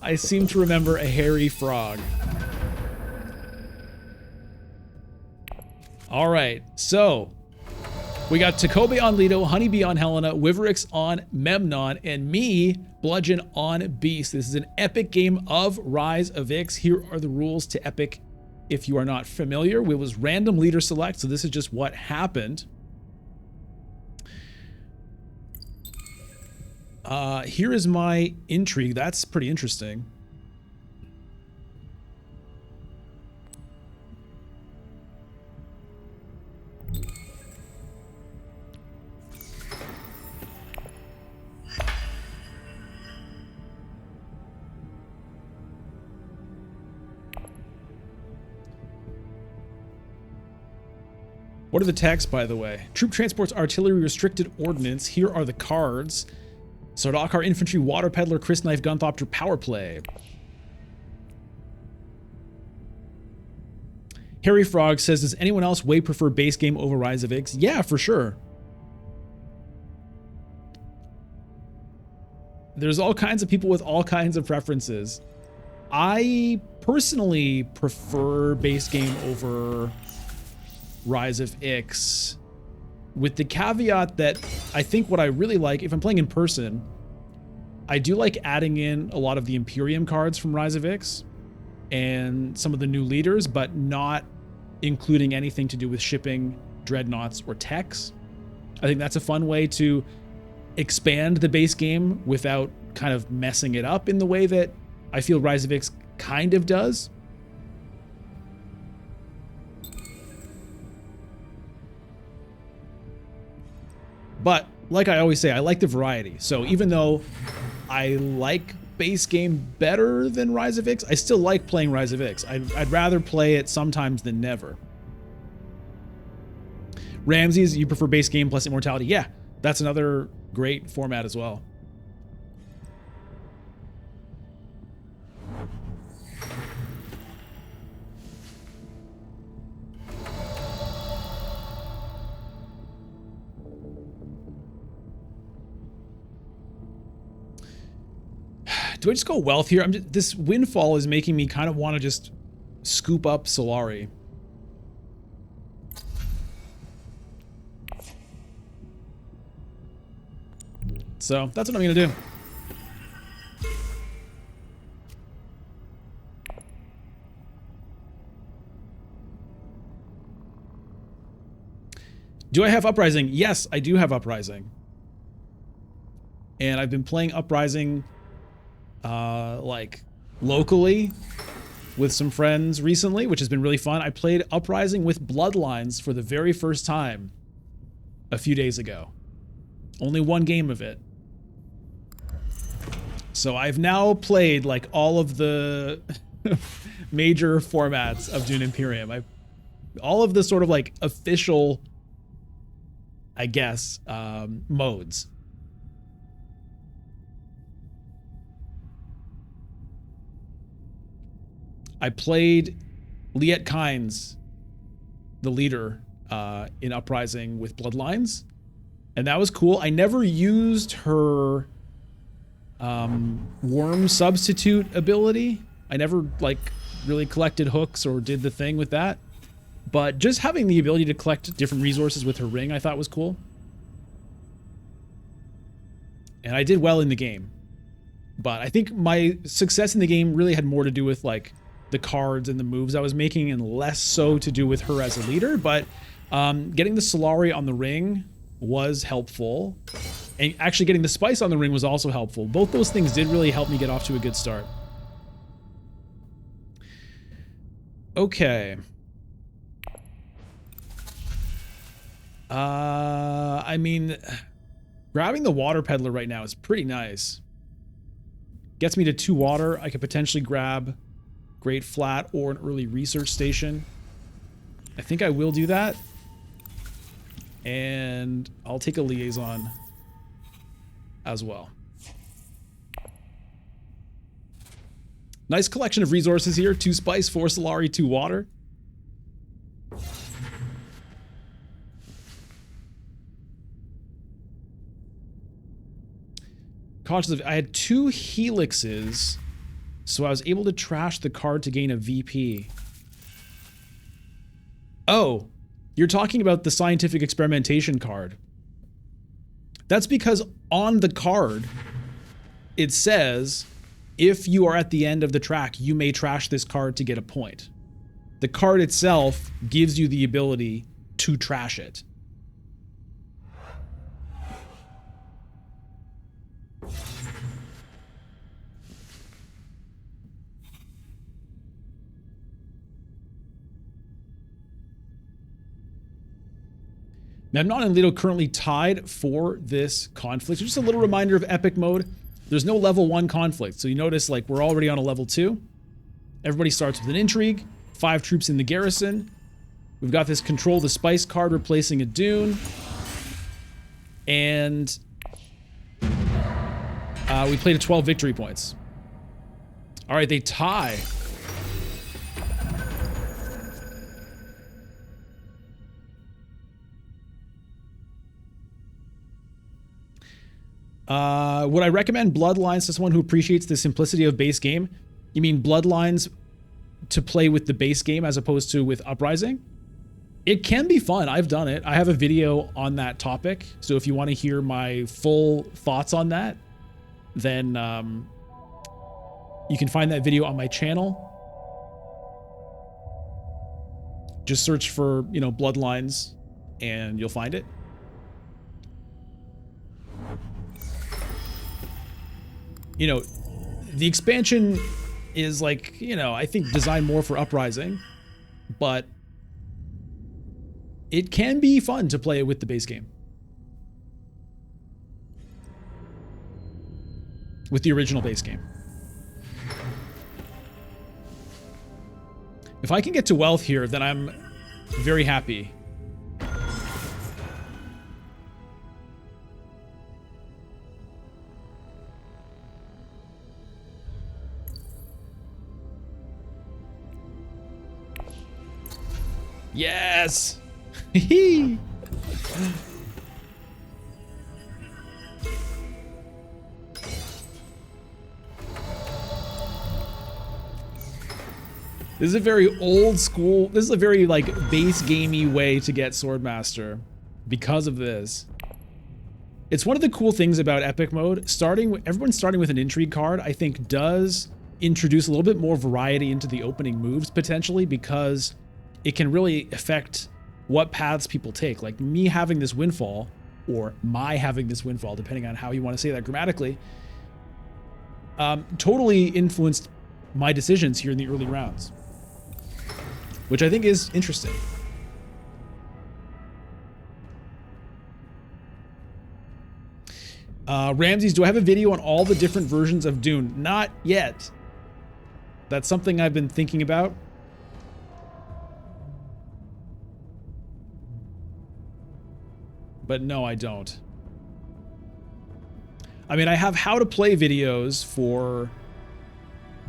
I seem to remember a hairy frog. All right, so we got Takobe on Leto, Honeybee on Helena, Wiverix on Memnon, and me, Bludgeon on Beast. This is an epic game of Rise of Ix. Here are the rules to Epic. If you are not familiar, it was random leader select, so this is just what happened. Here is my intrigue. That's pretty interesting. What are the texts, by the way? Troop transports, artillery, restricted ordnance. Here are the cards. Sardaukar infantry, water peddler, Chris knife, gunthopter, power play. Harry Frog says, does anyone else way prefer base game over Rise of Ix? Yeah, for sure. There's all kinds of people with all kinds of preferences. I personally prefer base game over Rise of Ix, with the caveat that I think what I really like, if I'm playing in person, I do like adding in a lot of the Imperium cards from Rise of Ix and some of the new leaders, but not including anything to do with shipping, dreadnoughts, or techs. I think that's a fun way to expand the base game without kind of messing it up in the way that I feel Rise of Ix kind of does. But like I always say, I like the variety. So even though I like base game better than Rise of Ix, I still like playing Rise of Ix. I'd rather play it sometimes than never. Ramses, you prefer base game plus immortality? Yeah, that's another great format as well. Do I just go wealth here? This windfall is making me kind of want to just scoop up Solari. So that's what I'm going to do. Do I have Uprising? Yes, I do have Uprising. And I've been playing Uprising like locally with some friends recently, which has been really fun. I played Uprising with Bloodlines for the very first time a few days ago. Only one game of it. So I've now played like all of the major formats of Dune Imperium. All of the sort of like official, I guess, modes. I played Liet Kynes, the leader, in Uprising with Bloodlines, and that was cool. I never used her worm substitute ability. I never like really collected hooks or did the thing with that, but just having the ability to collect different resources with her ring I thought was cool. And I did well in the game, but I think my success in the game really had more to do with like the cards and the moves I was making and less so to do with her as a leader. But getting the Solari on the ring was helpful, and actually getting the spice on the ring was also helpful. Both those things did really help me get off to a good start. Okay. I mean, grabbing the water peddler right now is pretty nice. Gets me to 2 water. I could potentially grab Great Flat or an early research station. I think I will do that. And I'll take a liaison as well. Nice collection of resources here. 2 spice, 4 Solari, 2 water. Conscious of, I had 2 helixes So I was able to trash the card to gain a VP. Oh, you're talking about the scientific experimentation card. That's because on the card, it says, if you are at the end of the track, you may trash this card to get a point. The card itself gives you the ability to trash it. Memnon and Leto currently tied for this conflict. Just a little reminder of epic mode. There's no level 1 conflict. So you notice like we're already on a level 2. Everybody starts with an intrigue. 5 troops in the garrison. We've got this control the spice card replacing a dune. And we played at 12 victory points. All right, they tie. Would I recommend Bloodlines to someone who appreciates the simplicity of base game? You mean Bloodlines to play with the base game as opposed to with Uprising? It can be fun. I've done it. I have a video on that topic. So if you want to hear my full thoughts on that, then you can find that video on my channel. Just search for, you know, Bloodlines and you'll find it. You know, the expansion is like, you know, I think designed more for Uprising, but it can be fun to play with the base game. With the original base game. If I can get to wealth here, then I'm very happy. Yes! Hee. This is a very old school, this is a very like base gamey way to get Swordmaster because of this. It's one of the cool things about epic mode. Everyone starting with an intrigue card, I think does introduce a little bit more variety into the opening moves potentially, because it can really affect what paths people take. Like me having this windfall, or my having this windfall, depending on how you want to say that grammatically, totally influenced my decisions here in the early rounds, which I think is interesting. Ramses, do I have a video on all the different versions of Dune? Not yet. That's something I've been thinking about. But no, I don't. I mean, I have how to play videos for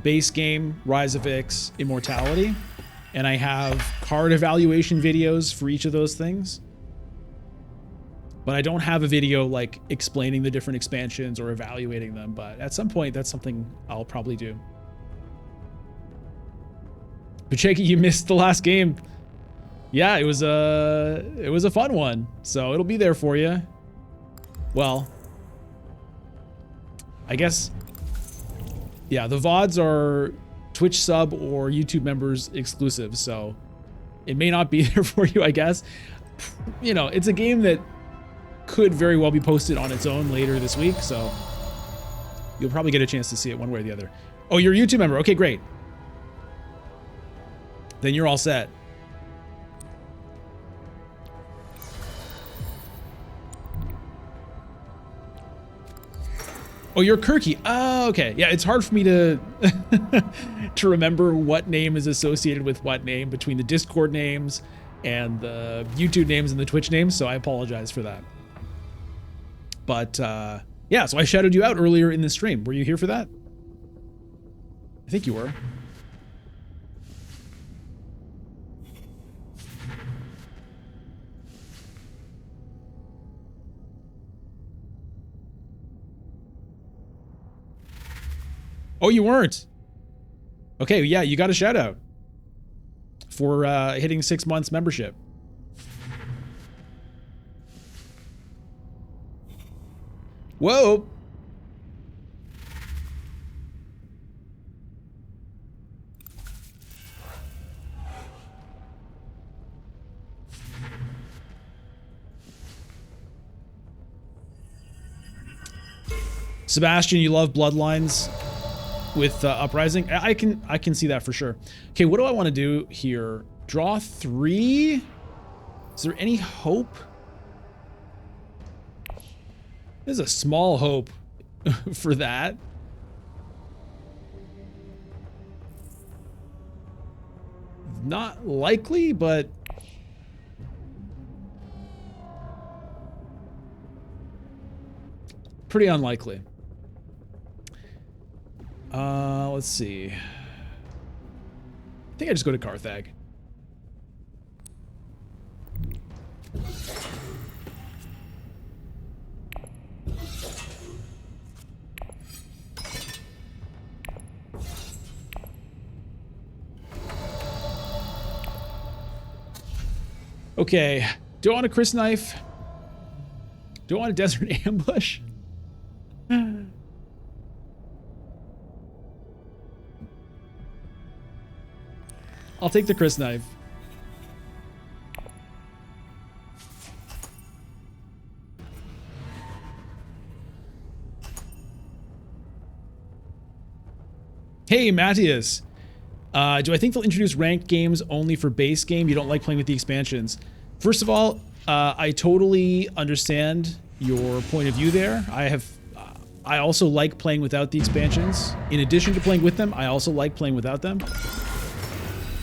base game, Rise of Ix, Immortality, and I have card evaluation videos for each of those things. But I don't have a video like explaining the different expansions or evaluating them, but at some point that's something I'll probably do. Pacheki, you missed the last game. Yeah, it was a fun one, so it'll be there for you. Well, I guess, yeah, the VODs are Twitch sub or YouTube members exclusive, so it may not be there for you, I guess. You know, it's a game that could very well be posted on its own later this week, so you'll probably get a chance to see it one way or the other. Oh, you're a YouTube member. Okay, great. Then you're all set. Oh, you're Kirky. Oh, okay. Yeah, it's hard for me to to remember what name is associated with what name between the Discord names and the YouTube names and the Twitch names, so I apologize for that. But yeah, so I shouted you out earlier in the stream. Were you here for that? I think you were. Oh, you weren't. Okay, yeah, you got a shout out for hitting 6 months membership. Whoa. Sebastian, you love Bloodlines with Uprising. I can see that for sure. Okay, what do I want to do here? Draw 3? Is there any hope? There's a small hope for that. Not likely, but pretty unlikely. Let's see. I think I just go to Carthag. Okay, do I want a Chris knife? Do I want a desert ambush? I'll take the Chris knife. Hey, Matthias. Do I think they'll introduce ranked games only for base game? You don't like playing with the expansions. First of all, I totally understand your point of view there. I also like playing without the expansions. In addition to playing with them, I also like playing without them.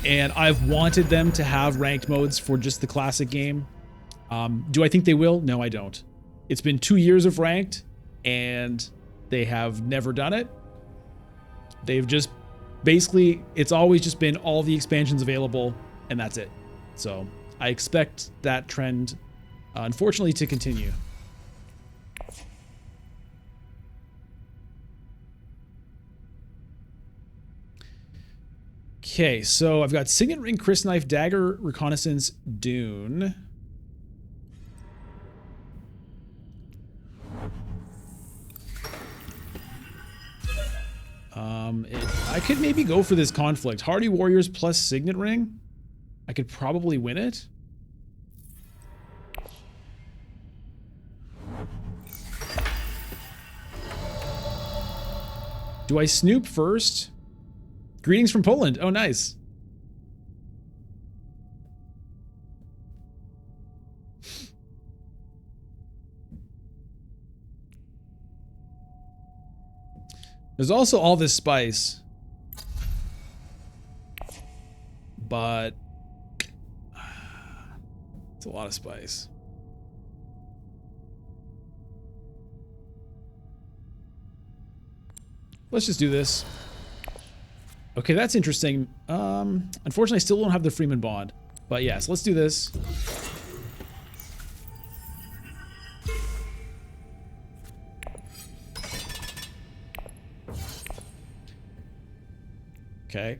And I've wanted them to have ranked modes for just the classic game. Do I think they will? No, I don't. It's been 2 years of ranked, and they have never done it. They've just basically, it's always just been all the expansions available, and that's it. So I expect that trend, unfortunately, to continue. Okay, so I've got Signet Ring, Chris Knife, Dagger, Reconnaissance, Dune. I could maybe go for this conflict. Hardy Warriors plus Signet Ring. I could probably win it. Do I snoop first? Greetings from Poland. Oh, nice. There's also all this spice. But it's a lot of spice. Let's just do this. Okay, that's interesting. Unfortunately, I still don't have the Fremen bond. But yes, let's do this. Okay.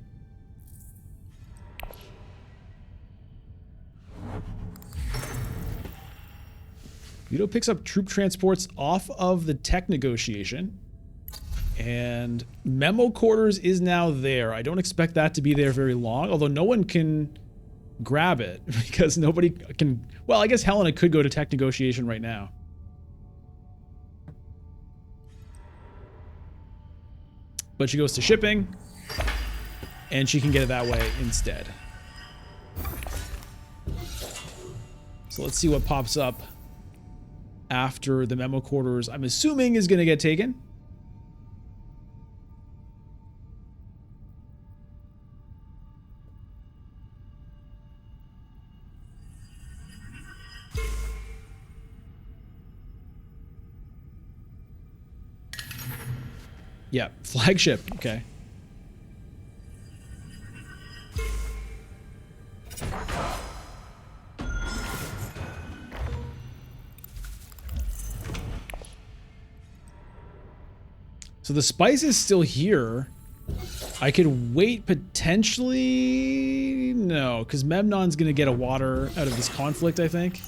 Vito picks up troop transports off of the tech negotiation. And memo quarters is now there. I don't expect that to be there very long, although no one can grab it because nobody can. Well, I guess Helena could go to tech negotiation right now. But she goes to shipping and she can get it that way instead. So let's see what pops up after the memo quarters, I'm assuming, is going to get taken. Yeah, flagship. Okay. So the spice is still here. I could wait potentially. No, because Memnon's going to get a water out of this conflict, I think.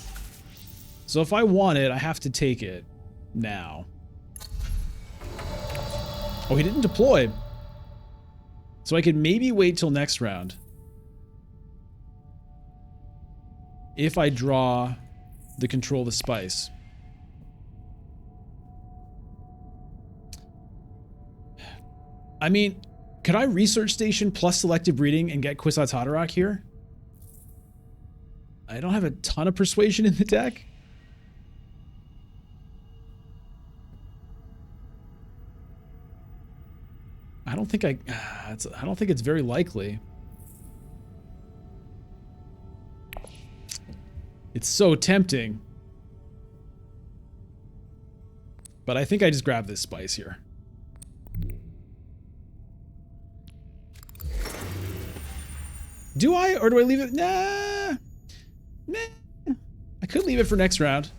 So if I want it, I have to take it now. Oh, he didn't deploy. So I could maybe wait till next round. If I draw the control the spice. I mean, could I research station plus selective breeding and get Kwisatz Haderach here? I don't have a ton of persuasion in the deck. I don't think I don't think it's very likely. It's so tempting. But I think I just grab this spice here. Do I, or do I leave it? Nah. I could leave it for next round.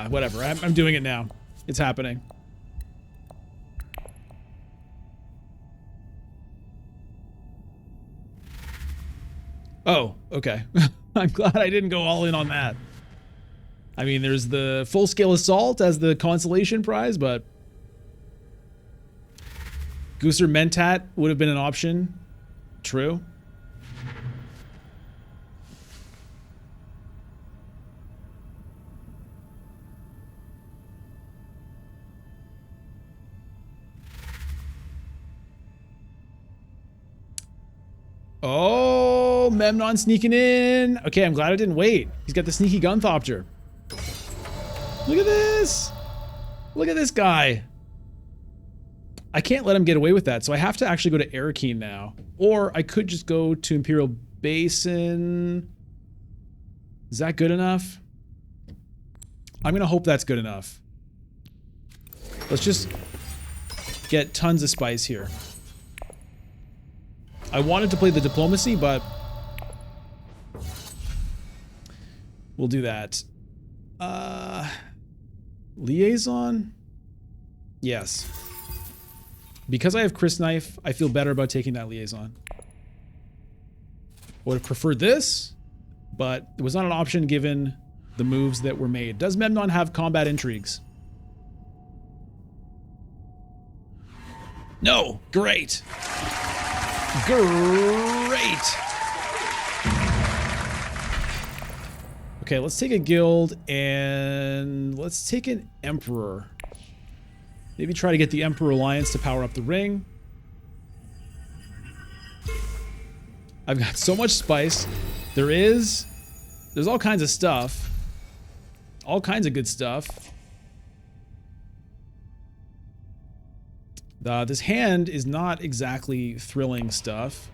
Whatever. I'm doing it now. It's happening. Oh, okay. I'm glad I didn't go all in on that. I mean, there's the full-scale assault as the consolation prize, but Gooser Mentat would have been an option. True. Oh, Memnon sneaking in. Okay, I'm glad I didn't wait. He's got the sneaky Gunthopter. Look at this. Look at this guy. I can't let him get away with that, so I have to actually go to Arakeen now. Or I could just go to Imperial Basin. Is that good enough? I'm gonna hope that's good enough. Let's just get tons of spice here. I wanted to play the diplomacy, but we'll do that. Liaison? Yes. Because I have Chris Knife, I feel better about taking that liaison. Would have preferred this, but it was not an option given the moves that were made. Does Memnon have combat intrigues? No! Great! Great! Okay, let's take a guild and let's take an Emperor. Maybe try to get the Emperor Alliance to power up the ring. I've got so much spice. There's all kinds of stuff. All kinds of good stuff. This hand is not exactly thrilling stuff.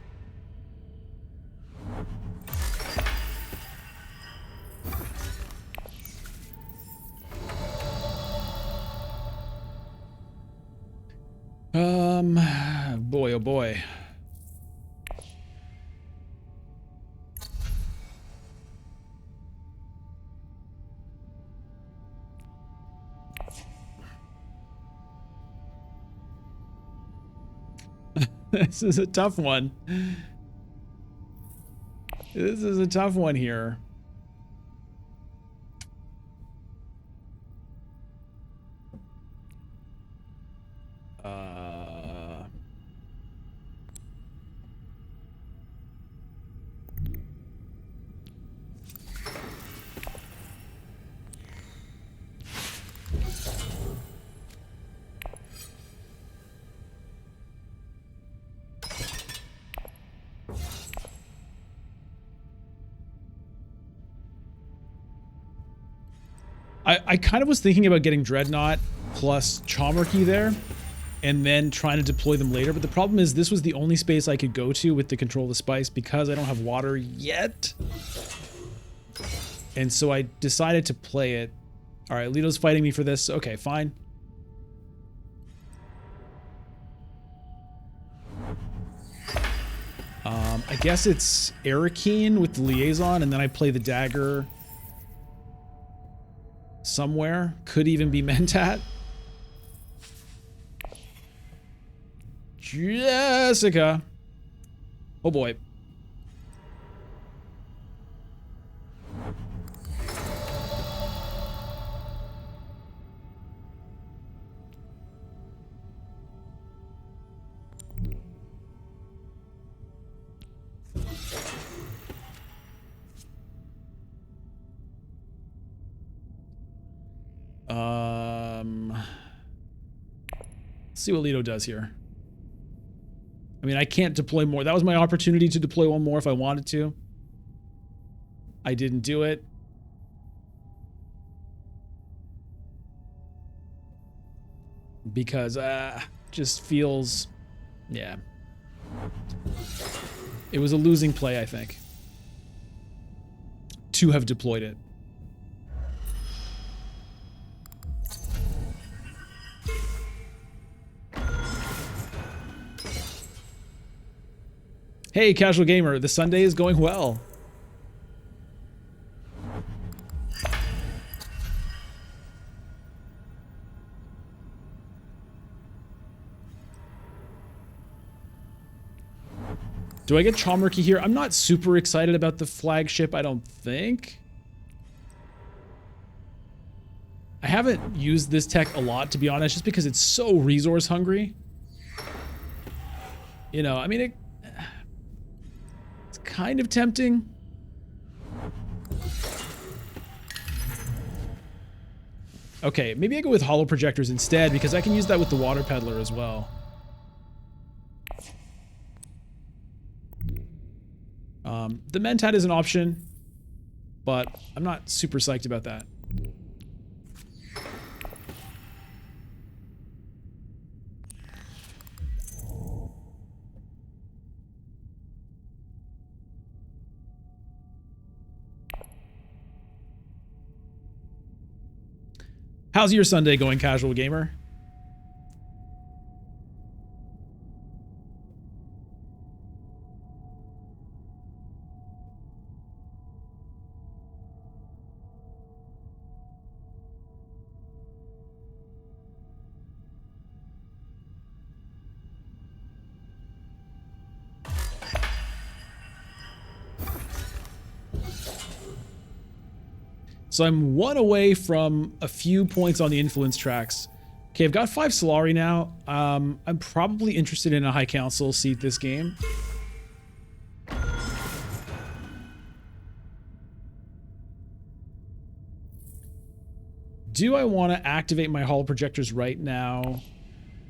Boy, oh boy. This is a tough one. This is a tough one here. I kind of was thinking about getting Dreadnought plus Chaumerkey there and then trying to deploy them later, but the problem is this was the only space I could go to with the Control of the Spice because I don't have water yet. And so I decided to play it. All right, Leto's fighting me for this. Okay, fine. I guess it's Arakeen with the liaison, and then I play the dagger somewhere. Could even be Mentat. Jessica. Oh boy. Let's see what Leto does here. I mean, I can't deploy more. That was my opportunity to deploy one more if I wanted to. I didn't do it. Because, just feels... Yeah. It was a losing play, I think. To have deployed it. Hey, Casual Gamer, the Sunday is going well. Do I get Chomurky here? I'm not super excited about the flagship, I don't think. I haven't used this tech a lot, to be honest, just because it's so resource hungry. You know, I mean, it's kind of tempting. Okay, maybe I go with hollow projectors instead, because I can use that with the water peddler as well. The Mentat is an option, but I'm not super psyched about that. How's your Sunday going, Casual Gamer? So I'm one away from a few points on the influence tracks. Okay, I've got 5 Solari now. I'm probably interested in a High Council seat this game. Do I want to activate my Hall projectors right now?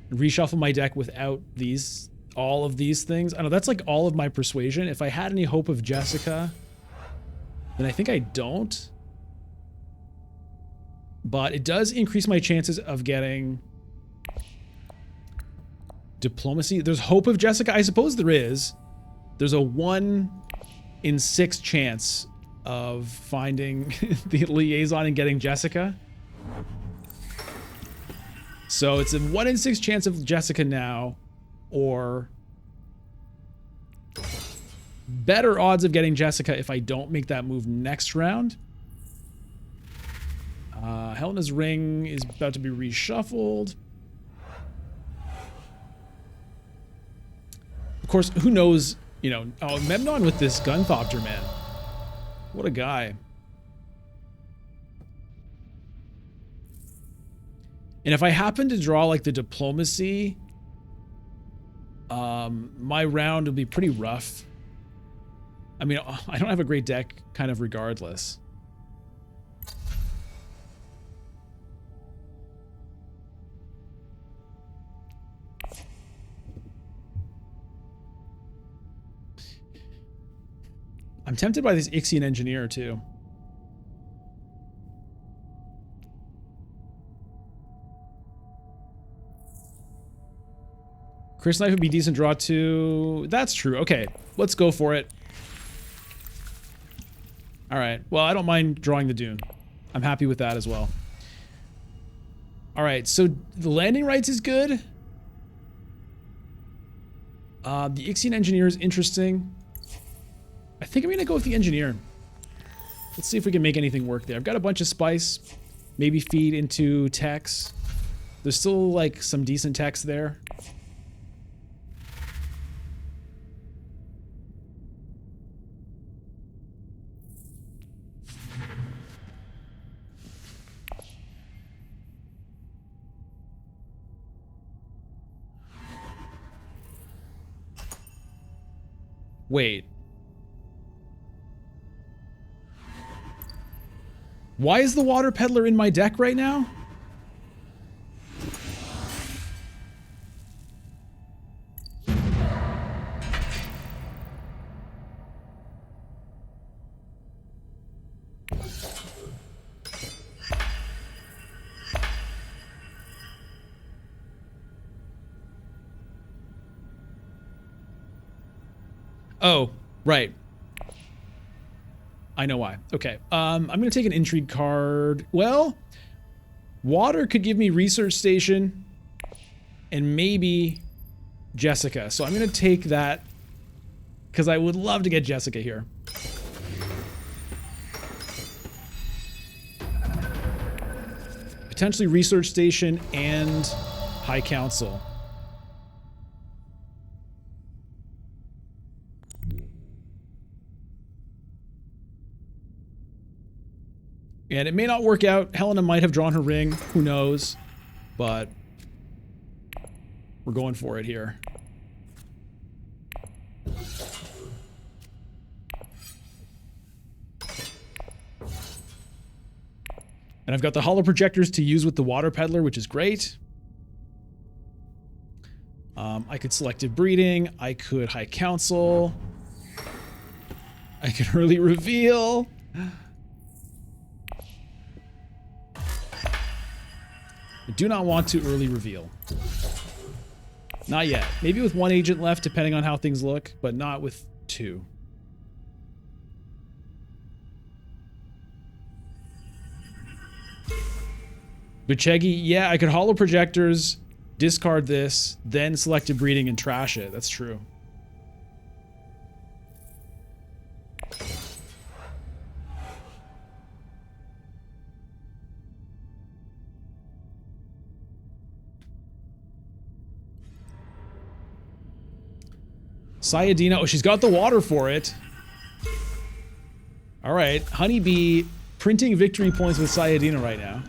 Reshuffle my deck without all of these things? I know that's like all of my persuasion. If I had any hope of Jessica, then I think I don't. But it does increase my chances of getting diplomacy. There's hope of Jessica. I suppose there is. There's a 1 in 6 chance of finding the liaison and getting Jessica. So it's a 1 in 6 chance of Jessica now, or better odds of getting Jessica if I don't make that move next round. Helena's ring is about to be reshuffled. Of course, who knows, you know... Oh, Memnon with this Gunthopter, man. What a guy. And if I happen to draw, like, the diplomacy, my round will be pretty rough. I mean, I don't have a great deck, kind of regardless. I'm tempted by this Ixian Engineer, too. Chris Knife would be decent draw, too. That's true. Okay, let's go for it. All right. Well, I don't mind drawing the Dune. I'm happy with that as well. All right, so the landing rights is good. The Ixian Engineer is interesting. think I'm going to go with the engineer. Let's see if we can make anything work there. I've got a bunch of spice. Maybe feed into techs. There's still like some decent techs there. Wait. Why is the water peddler in my deck right now? Oh, right. I know why. Okay. I'm going to take an intrigue card. Well, water could give me research station and maybe Jessica. So I'm going to take that because I would love to get Jessica here. Potentially research station and High Council. And it may not work out. Helena might have drawn her ring. Who knows? But we're going for it here. And I've got the holo projectors to use with the water peddler, which is great. I could selective breeding. I could high council. I could early reveal. I do not want to early reveal. Not yet. Maybe with one agent left, depending on how things look, but not with two. Buchegi, yeah, I could holo projectors, discard this, then selective breeding and trash it. That's true. Sayadina, oh, she's got the water for it. All right, Honeybee printing victory points with Sayadina right now.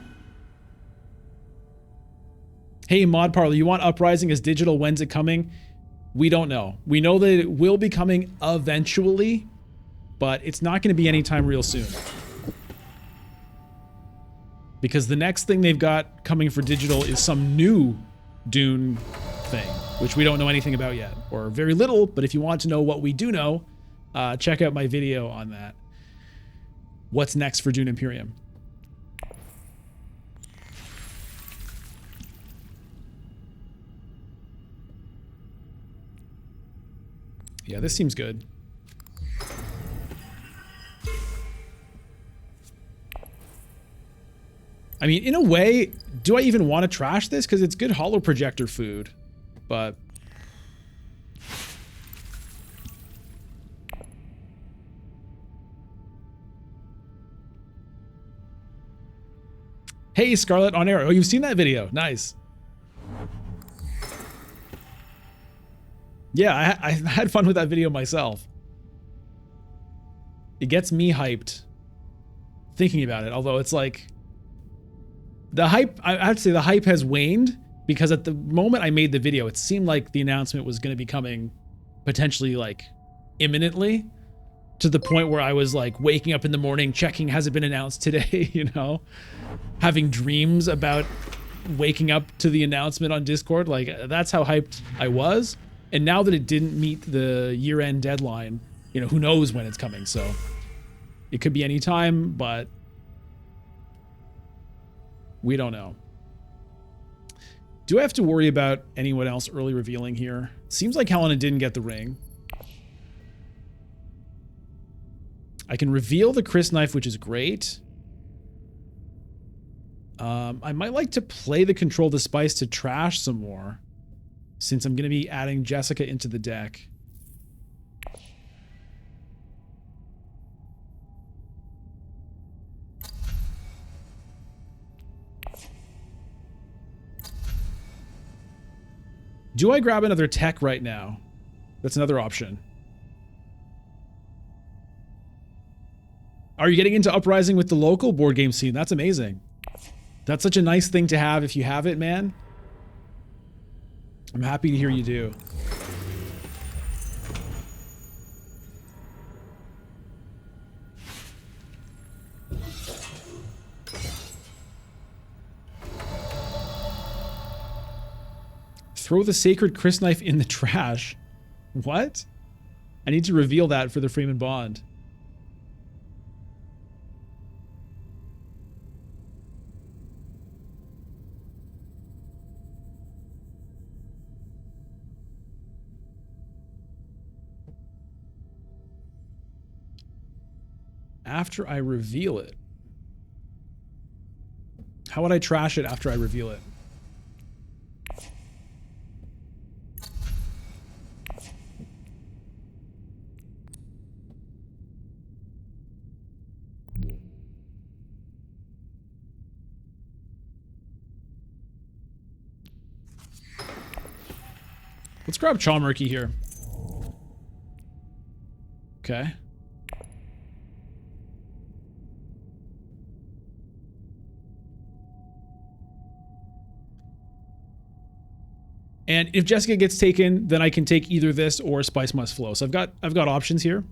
Hey, Mod Parlor, you want Uprising as digital? When's it coming? We don't know. We know that it will be coming eventually, but it's not going to be anytime real soon. Because the next thing they've got coming for digital is some new Dune thing, which we don't know anything about yet, or very little, but if you want to know what we do know, check out my video on that. What's next for Dune Imperium? Yeah, this seems good. I mean, in a way, do I even want to trash this? Because it's good holo projector food, but... Hey, Scarlet on air. Oh, you've seen that video. Nice. Yeah, I had fun with that video myself. It gets me hyped thinking about it, although it's like... The hype, I have to say the hype has waned, because at the moment I made the video, it seemed like the announcement was going to be coming potentially like imminently, to the point where I was like waking up in the morning, checking, has it been announced today, you know? Having dreams about waking up to the announcement on Discord. Like, that's how hyped I was. And now that it didn't meet the year-end deadline, you know, who knows when it's coming. So it could be any time, but we don't know. Do I have to worry about anyone else early revealing here? Seems like Helena didn't get the ring. I can reveal the Chris knife, which is great. I might like to play the Control the Spice to trash some more, since I'm going to be adding Jessica into the deck. Do I grab another tech right now? That's another option. Are you getting into Uprising with the local board game scene? That's amazing. That's such a nice thing to have if you have it, man. I'm happy to hear you do. Throw the sacred crysknife in the trash. What? I need to reveal that for the Fremen bond. After I reveal it. How would I trash it after I reveal it? Let's grab Chalmurky here. Okay. And if Jessica gets taken, then I can take either this or Spice Must Flow. So I've got options here.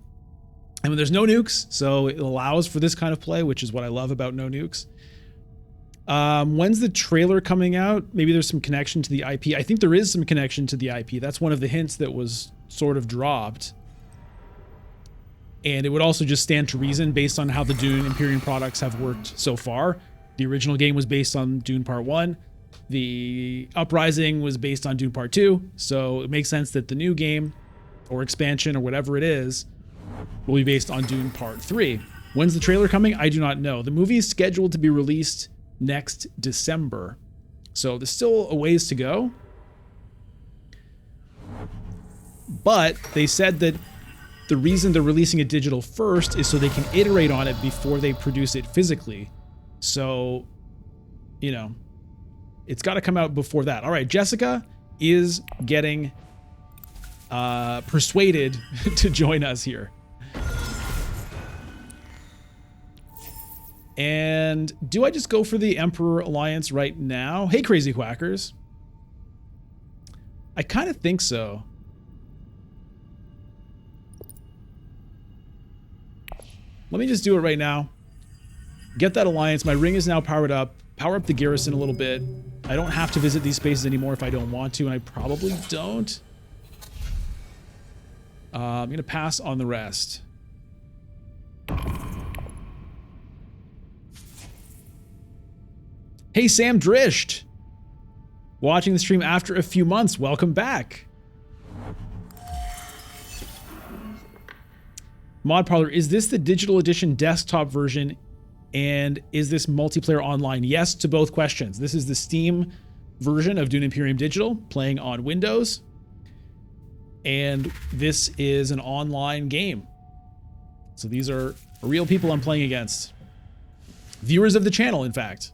And when there's no nukes, so it allows for this kind of play, which is what I love about no nukes. When's the trailer coming out? Maybe there's some connection to the IP. I think there is some connection to the IP. That's one of the hints that was sort of dropped. And it would also just stand to reason based on how the Dune Imperium products have worked so far. The original game was based on Dune Part 1. The Uprising was based on Dune Part 2. So it makes sense that the new game or expansion or whatever it is will be based on Dune Part 3. When's the trailer coming? I do not know. The movie is scheduled to be released next December. So there's still a ways to go. But they said that the reason they're releasing it digital first is so they can iterate on it before they produce it physically. So, you know, it's got to come out before that. All right, Jessica is getting persuaded to join us here. And do I just go for the Emperor Alliance right now? Hey, Crazy Quackers. I kind of think so. Let me just do it right now. Get that alliance. My ring is now powered up. Power up the garrison a little bit. I don't have to visit these spaces anymore if I don't want to, and I probably don't. I'm going to pass on the rest. Hey, Sam Drisht. Watching the stream after a few months. Welcome back. Mod Parlor, is this the digital edition desktop version? And is this multiplayer online? Yes to both questions. This is the Steam version of Dune Imperium Digital, playing on Windows. And this is an online game. So these are real people I'm playing against. Viewers of the channel, in fact.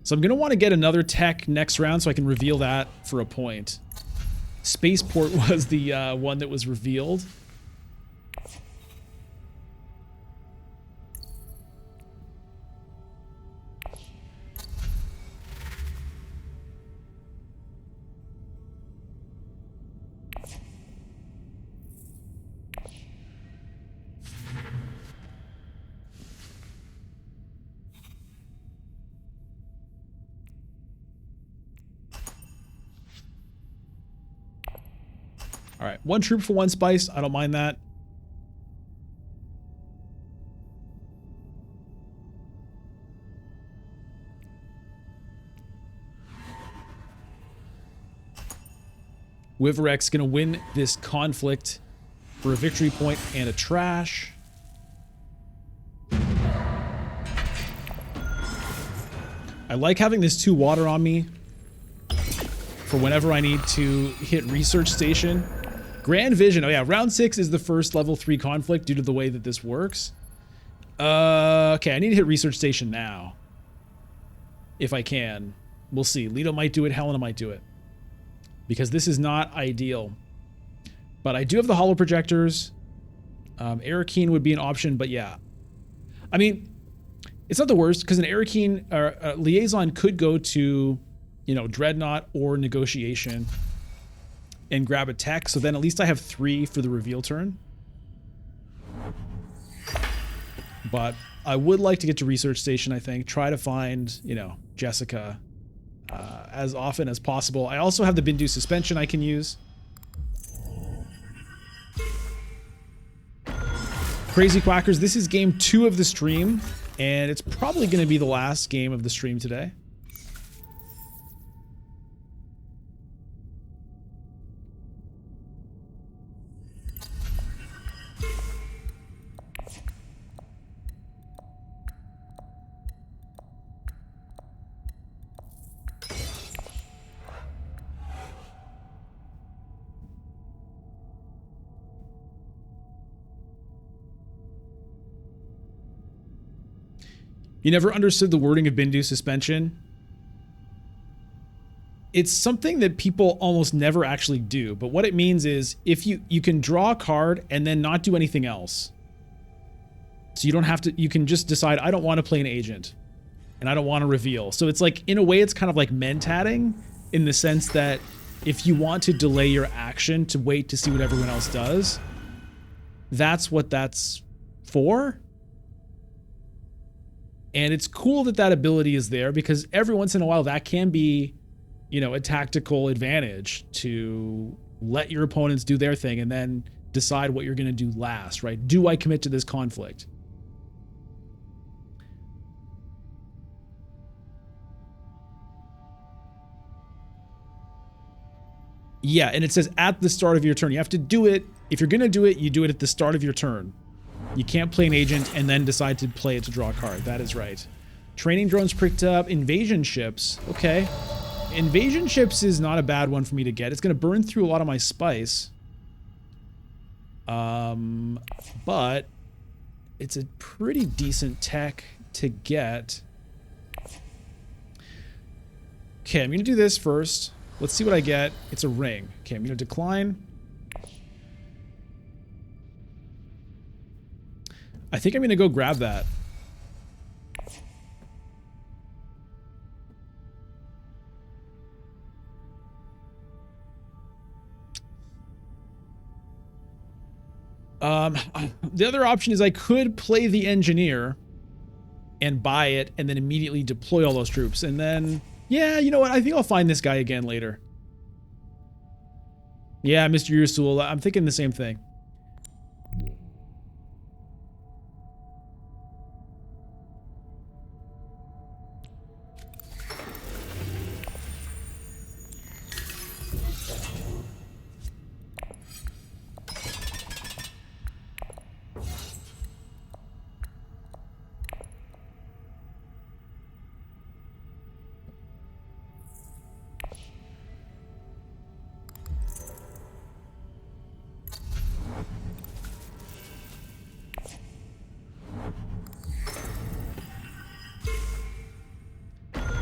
So I'm going to want to get another tech next round so I can reveal that for a point. Spaceport was the one that was revealed. All right, one troop for one spice. I don't mind that. Wiverek's gonna win this conflict for a victory point and a trash. I like having this 2 water on me for whenever I need to hit research station. Grand Vision. Oh yeah, round 6 is the first level 3 conflict due to the way that this works. Okay, I need to hit research station now. If I can. We'll see. Leto might do it, Helena might do it. Because this is not ideal. But I do have the holo projectors. Arakeen would be an option, but yeah. I mean, it's not the worst, because an Arakeen liaison could go to, you know, Dreadnought or Negotiation and grab a tech, so then at least I have 3 for the reveal turn. But I would like to get to research station, I think. Try to find, you know, Jessica as often as possible. I also have the Bindu suspension I can use. Crazy Quackers, this is game 2 of the stream, and it's probably going to be the last game of the stream today. You never understood the wording of Bindu suspension? It's something that people almost never actually do, but what it means is if you can draw a card and then not do anything else. So you don't have to, you can just decide, I don't want to play an agent and I don't want to reveal. So it's like, in a way, it's kind of like mentatting in the sense that if you want to delay your action to wait to see what everyone else does, that's what that's for. And it's cool that that ability is there because every once in a while that can be, you know, a tactical advantage to let your opponents do their thing and then decide what you're going to do last, right? Do I commit to this conflict? Yeah, and it says at the start of your turn. You have to do it. If you're going to do it, you do it at the start of your turn. You can't play an agent and then decide to play it to draw a card. That is right. Training drones picked up. Invasion ships. Okay. Invasion ships is not a bad one for me to get. It's going to burn through a lot of my spice. But it's a pretty decent tech to get. Okay, I'm going to do this first. Let's see what I get. It's a ring. Okay, I'm going to decline. I think I'm going to go grab that. The other option is I could play the engineer and buy it and then immediately deploy all those troops. And then, yeah, you know what? I think I'll find this guy again later. Yeah, Mr. Ursul, I'm thinking the same thing.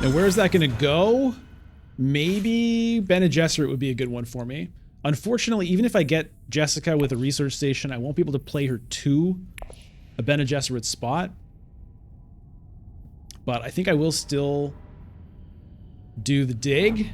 Now, where is that going to go? Maybe Bene Gesserit would be a good one for me. Unfortunately, even if I get Jessica with a research station, I won't be able to play her to a Bene Gesserit spot. But I think I will still do the dig.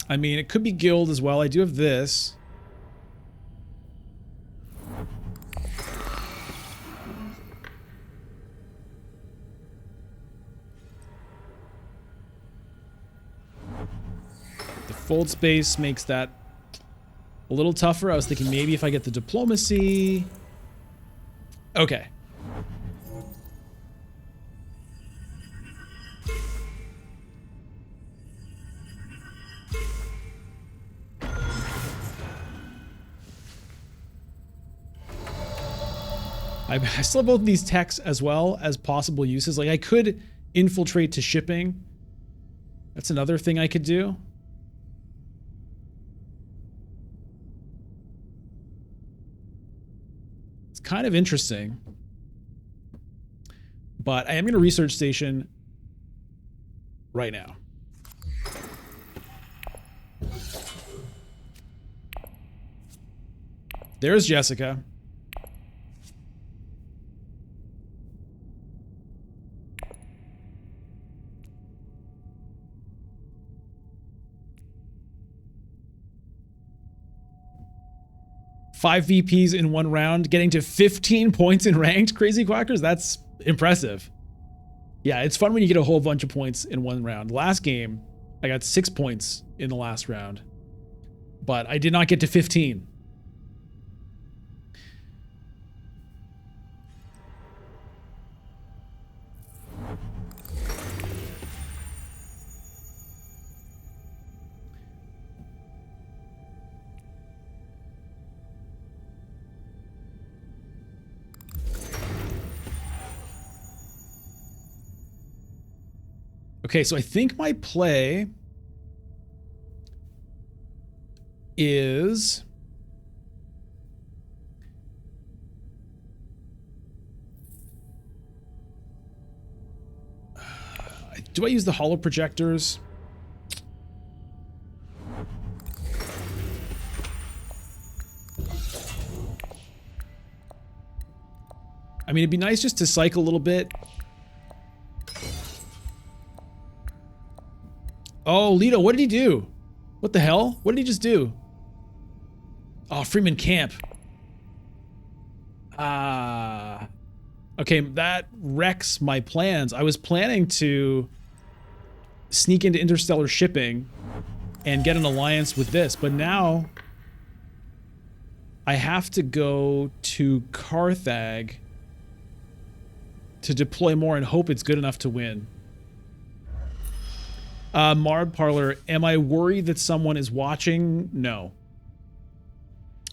I mean, it could be guild as well. I do have this. The fold space makes that a little tougher. I was thinking maybe if I get the diplomacy. Okay. I still have both of these techs as well as possible uses. Like I could infiltrate to shipping. That's another thing I could do. It's kind of interesting. But I am going to research station right now. There's Jessica. Five VPs in one round, getting to 15 points in ranked. Crazy Quackers, that's impressive. Yeah, it's fun when you get a whole bunch of points in one round. Last game, I got 6 points in the last round, but I did not get to 15. Okay, so I think my play is do I use the holo projectors? I mean, it'd be nice just to cycle a little bit. Oh, Lito, what did he do? What the hell? What did he just do? Oh, Fremen camp. Okay, that wrecks my plans. I was planning to sneak into interstellar shipping and get an alliance with this, but now I have to go to Carthag to deploy more and hope it's good enough to win. Marb Parlor, am I worried that someone is watching? No.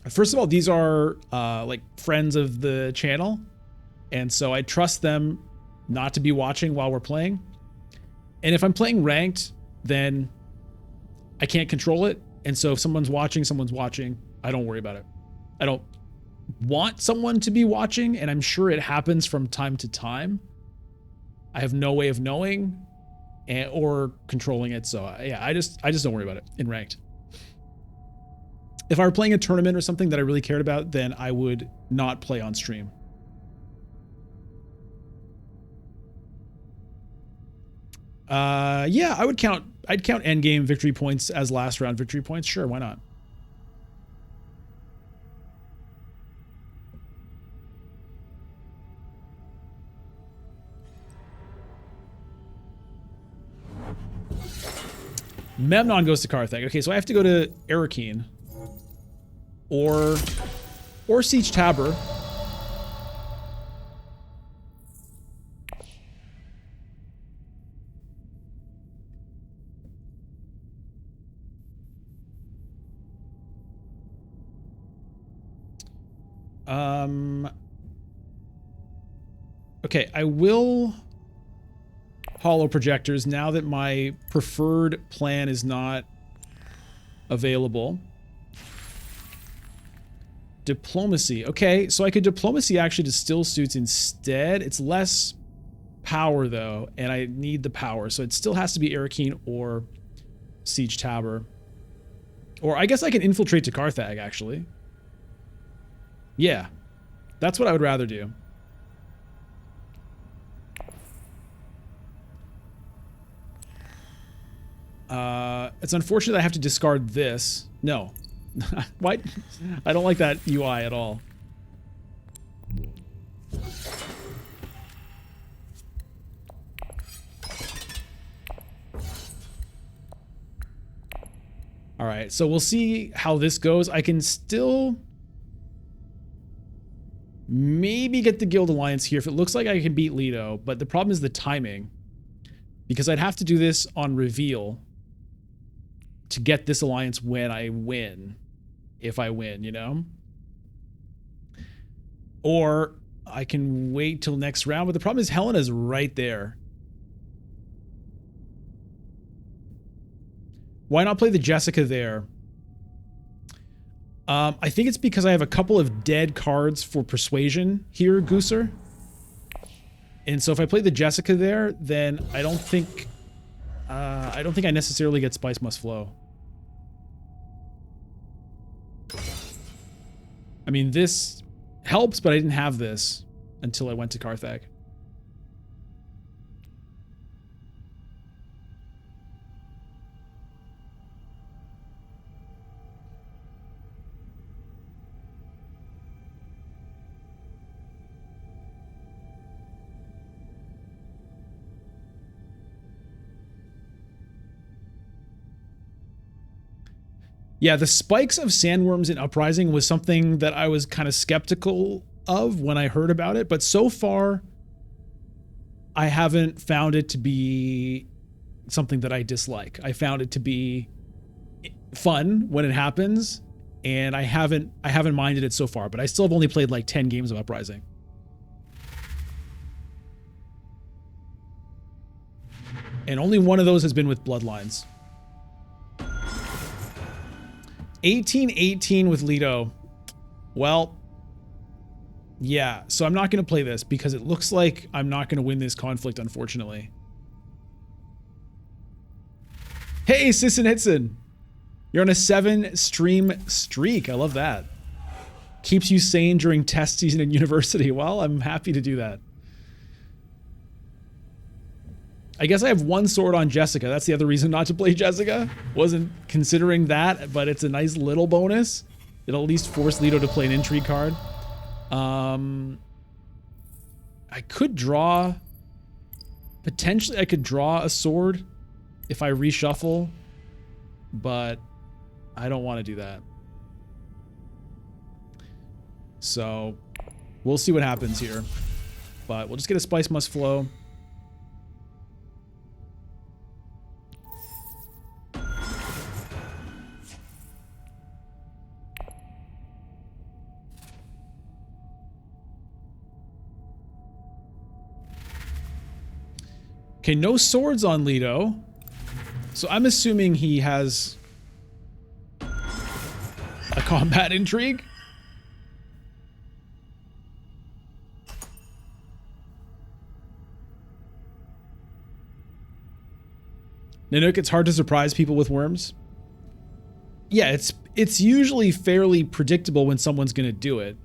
First of all, these are like friends of the channel, and so I trust them not to be watching while we're playing. And if I'm playing ranked, then I can't control it. And so if someone's watching, someone's watching. I don't worry about it. I don't want someone to be watching, and I'm sure it happens from time to time. I have no way of knowing or controlling it. So yeah, I just don't worry about it in ranked. If I were playing a tournament or something that I really cared about, then I would not play on stream. Yeah, I'd count endgame victory points as last round victory points. Sure, why not? Memnon goes to Carthag. Okay, so I have to go to Arakeen or Siege Tabor. Okay, I will holo projectors now that my preferred plan is not available. Diplomacy. Okay, so I could diplomacy actually to still suits instead. It's less power though, and I need the power, so it still has to be Arakeen or Siege Tabor. Or I guess I can infiltrate to Carthag actually. Yeah, that's what I would rather do. It's unfortunate I have to discard this. No. Why? I don't like that UI at all. All right, so we'll see how this goes. I can still maybe get the Guild Alliance here if it looks like I can beat Leto, but the problem is the timing, because I'd have to do this on reveal to get this alliance when I win, if I win, you know? Or I can wait till next round, but the problem is Helena's right there. Why not play the Jessica there? I think it's because I have a couple of dead cards for Persuasion here, Gooser. And so if I play the Jessica there, then I don't think I necessarily get Spice Must Flow. I mean, this helps, but I didn't have this until I went to Carthag. Yeah, the spikes of sandworms in Uprising was something that I was kind of skeptical of when I heard about it, but so far I haven't found it to be something that I dislike. I found it to be fun when it happens, and I haven't minded it so far, but I still have only played like 10 games of Uprising. And only one of those has been with Bloodlines. 18-18 with Leto. Well, yeah, so I'm not going to play this because it looks like I'm not going to win this conflict, unfortunately. Hey, Sisson Hitson. You're on a 7-stream streak. I love that. Keeps you sane during test season in university. Well, I'm happy to do that. I guess I have one sword on Jessica. That's the other reason not to play Jessica. Wasn't considering that, but it's a nice little bonus. It'll at least force Leto to play an intrigue card. I could draw... Potentially, I could draw a sword if I reshuffle, but I don't want to do that. So, we'll see what happens here. But we'll just get a Spice Must Flow. Okay, no swords on Leto. So I'm assuming he has a combat intrigue. Nanook, it's hard to surprise people with worms. Yeah, it's usually fairly predictable when someone's going to do it.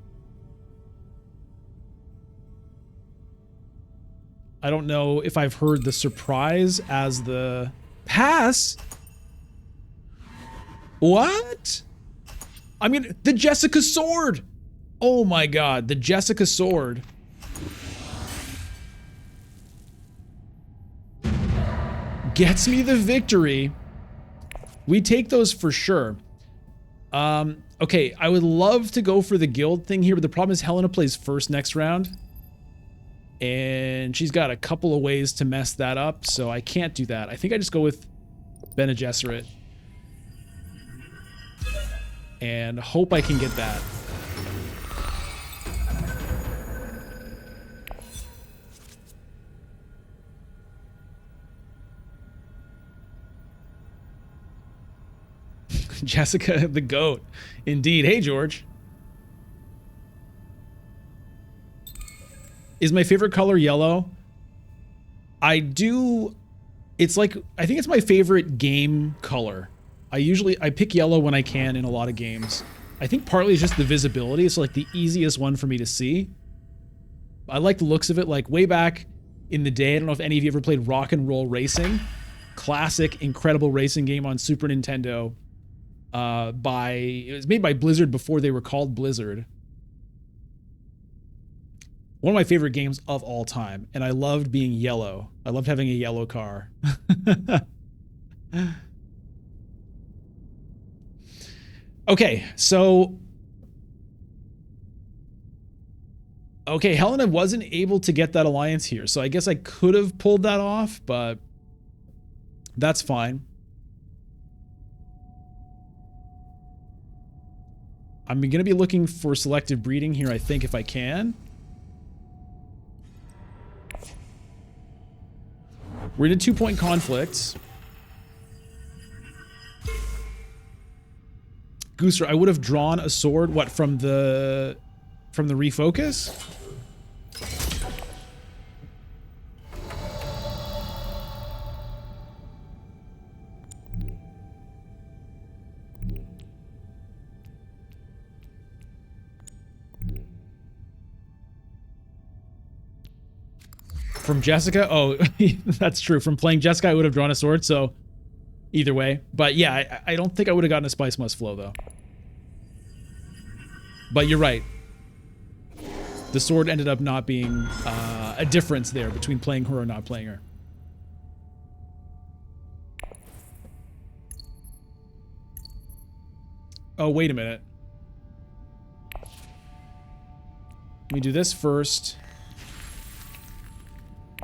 I don't know if I've heard the surprise as the pass. What? I mean, the Jessica sword. Oh my God, the Jessica sword. Gets me the victory. We take those for sure. Okay, I would love to go for the guild thing here, but the problem is Helena plays first next round. And she's got a couple of ways to mess that up, so I can't do that. I think I just go with Bene Gesserit. And hope I can get that. Jessica the GOAT. Indeed. Hey, George. Is my favorite color yellow? I do. It's like, I think it's my favorite game color. I pick yellow when I can in a lot of games. I think partly it's just the visibility. It's like the easiest one for me to see. I like the looks of it. Like way back in the day, I don't know if any of you ever played Rock and Roll Racing. Classic, incredible racing game on Super Nintendo. It was made by Blizzard before they were called Blizzard. One of my favorite games of all time, and I loved being yellow. I loved having a yellow car. Okay, so... Okay, Helena wasn't able to get that alliance here, so I guess I could have pulled that off, but that's fine. I'm going to be looking for selective breeding here, I think, if I can. We're in a 2-point conflict. Gooser, I would have drawn a sword, what, from the refocus? From Jessica? Oh, that's true. From playing Jessica, I would have drawn a sword, so either way. But yeah, I don't think I would have gotten a Spice Must Flow, though. But you're right. The sword ended up not being a difference there between playing her or not playing her. Oh, wait a minute. Let me do this first.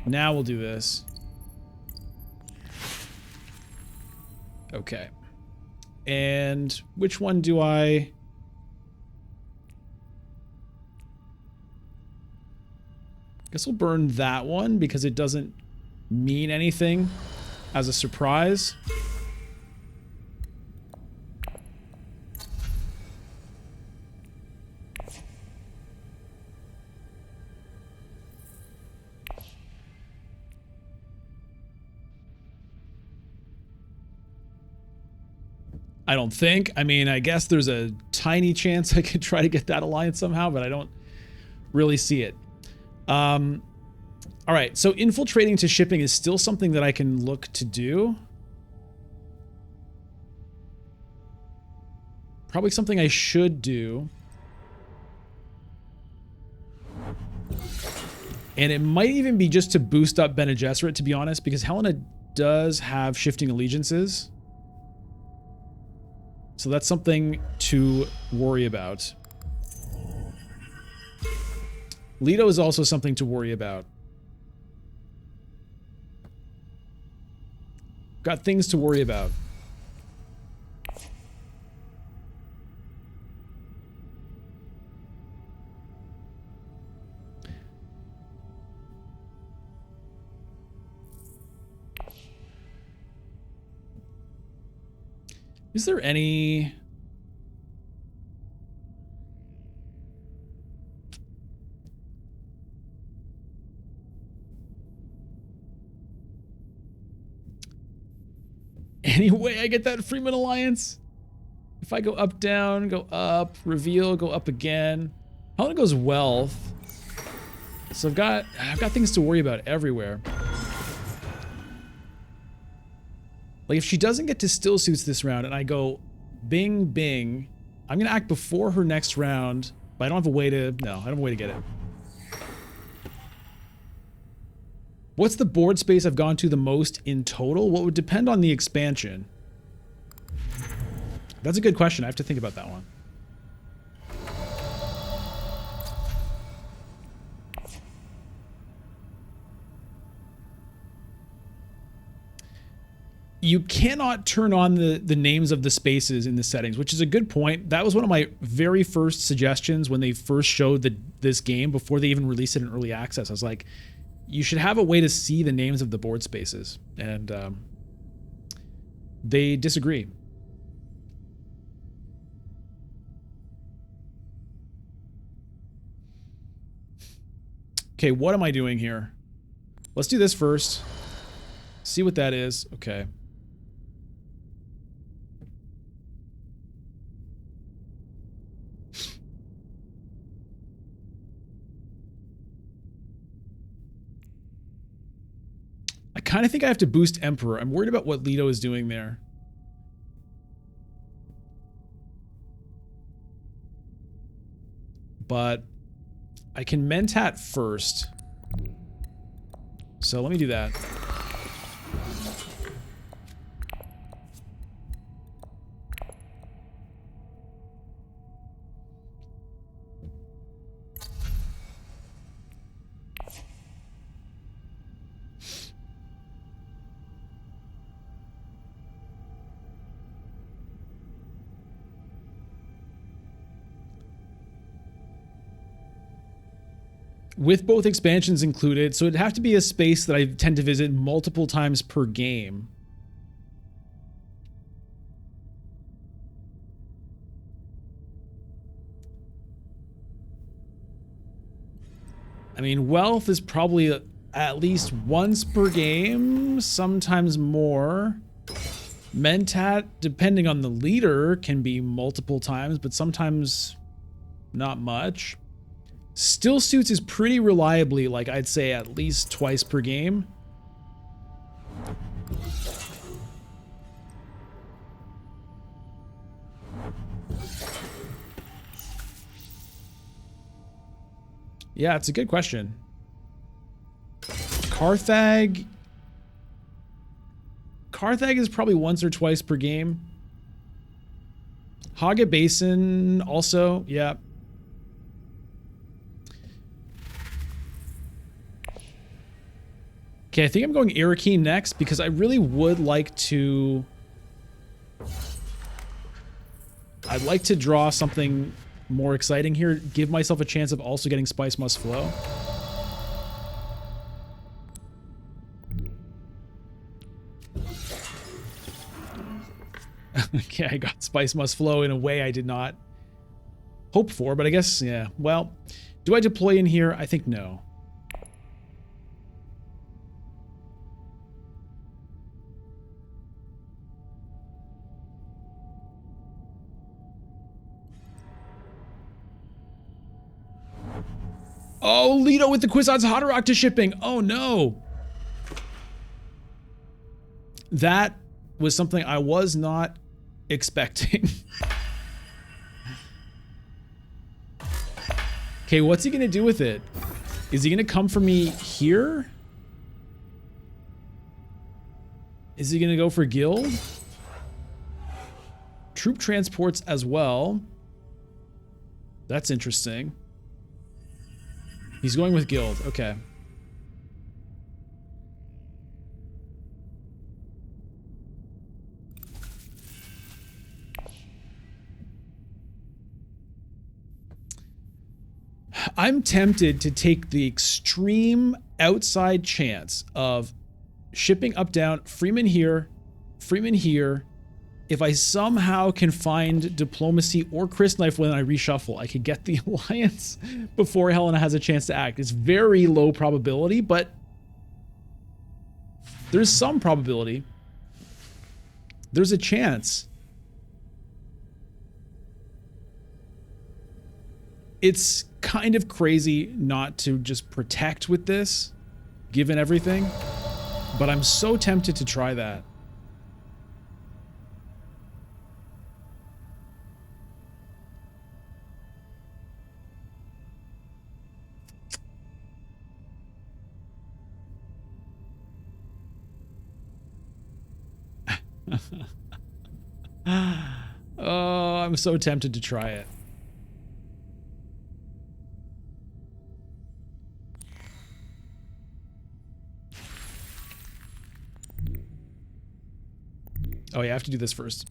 Now we'll do this. Okay. And which one do I... Guess we'll burn that one because it doesn't mean anything as a surprise. I don't think. I mean, I guess there's a tiny chance I could try to get that alliance somehow, but I don't really see it. All right, so infiltrating to shipping is still something that I can look to do. Probably something I should do. And it might even be just to boost up Bene Gesserit, to be honest, because Helena does have shifting allegiances. So that's something to worry about. Leto is also something to worry about. Got things to worry about. Is there any... any way I get that Fremen alliance? If I go up, down, go up, reveal, go up again. Helena goes wealth. So I've got things to worry about everywhere. Like if she doesn't get to still suits this round and I go bing bing, I'm gonna act before her next round, but I don't have a way to, no, I don't have a way to get it. What's the board space I've gone to the most in total? What would depend on the expansion? That's a good question. I have to think about that one. You cannot turn on the names of the spaces in the settings, which is a good point. That was one of my very first suggestions when they first showed this game before they even released it in early access. I was like, you should have a way to see the names of the board spaces. And they disagree. Okay, what am I doing here? Let's do this first. See what that is. Okay. I kind of think I have to boost Emperor. I'm worried about what Leto is doing there. But I can Mentat first. So let me do that. with both expansions included. So it'd have to be a space that I tend to visit multiple times per game. I mean, wealth is probably at least once per game, sometimes more. Mentat, depending on the leader, can be multiple times, but sometimes not much. Still suits is pretty reliably, like I'd say at least twice per game. Yeah, it's a good question. Carthag is probably once or twice per game. Haga Basin also, yeah. Okay, I think I'm going Irakeen next because I really would like to... I'd like to draw something more exciting here. Give myself a chance of also getting Spice Must Flow. Okay, I got Spice Must Flow in a way I did not hope for, but I guess, yeah. Well, do I deploy in here? I think no. Oh, Lido with the Kwisatz Haderach to shipping. Oh, no. That was something I was not expecting. Okay, what's he going to do with it? Is he going to come for me here? Is he going to go for guild? Troop transports as well. That's interesting. He's going with guild. Okay. I'm tempted to take the extreme outside chance of shipping up down, Fremen here, if I somehow can find diplomacy or Chris Knife when I reshuffle, I could get the alliance before Helena has a chance to act. It's very low probability, but there's some probability. There's a chance. It's kind of crazy not to just protect with this, given everything, but I'm so tempted to try that. Oh, I'm so tempted to try it. Oh, yeah, I have to do this first.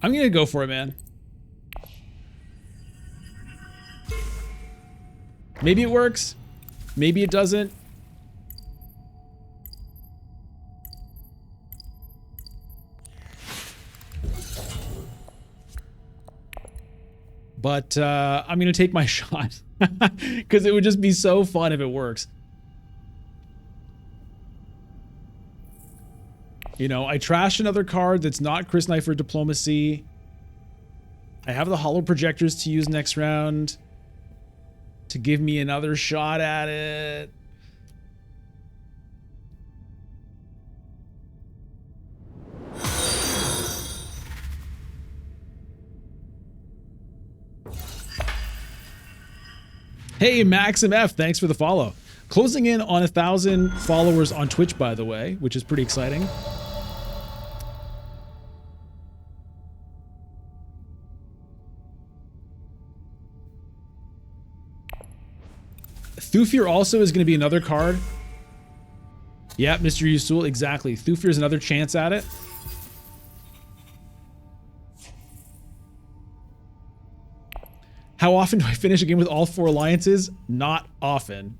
I'm gonna go for it, man. Maybe it works. Maybe it doesn't. But I'm gonna take my shot because it would just be so fun if it works. You know, I trash another card that's not Chris Knife or Diplomacy. I have the hollow projectors to use next round to give me another shot at it. Hey, Maxim F, thanks for the follow. Closing in on 1,000 followers on Twitch, by the way, which is pretty exciting. Thufir also is going to be another card. Yeah, Mr. Yusul, exactly. Thufir is another chance at it. How often do I finish a game with all 4 alliances? Not often.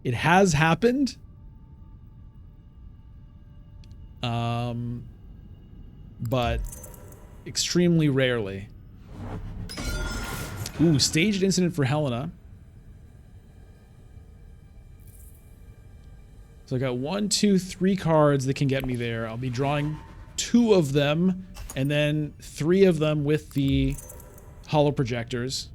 It has happened. But extremely rarely. Ooh, staged incident for Helena. So I got 1, 2, 3 cards that can get me there. I'll be drawing 2 of them, and then 3 of them with the holo projectors.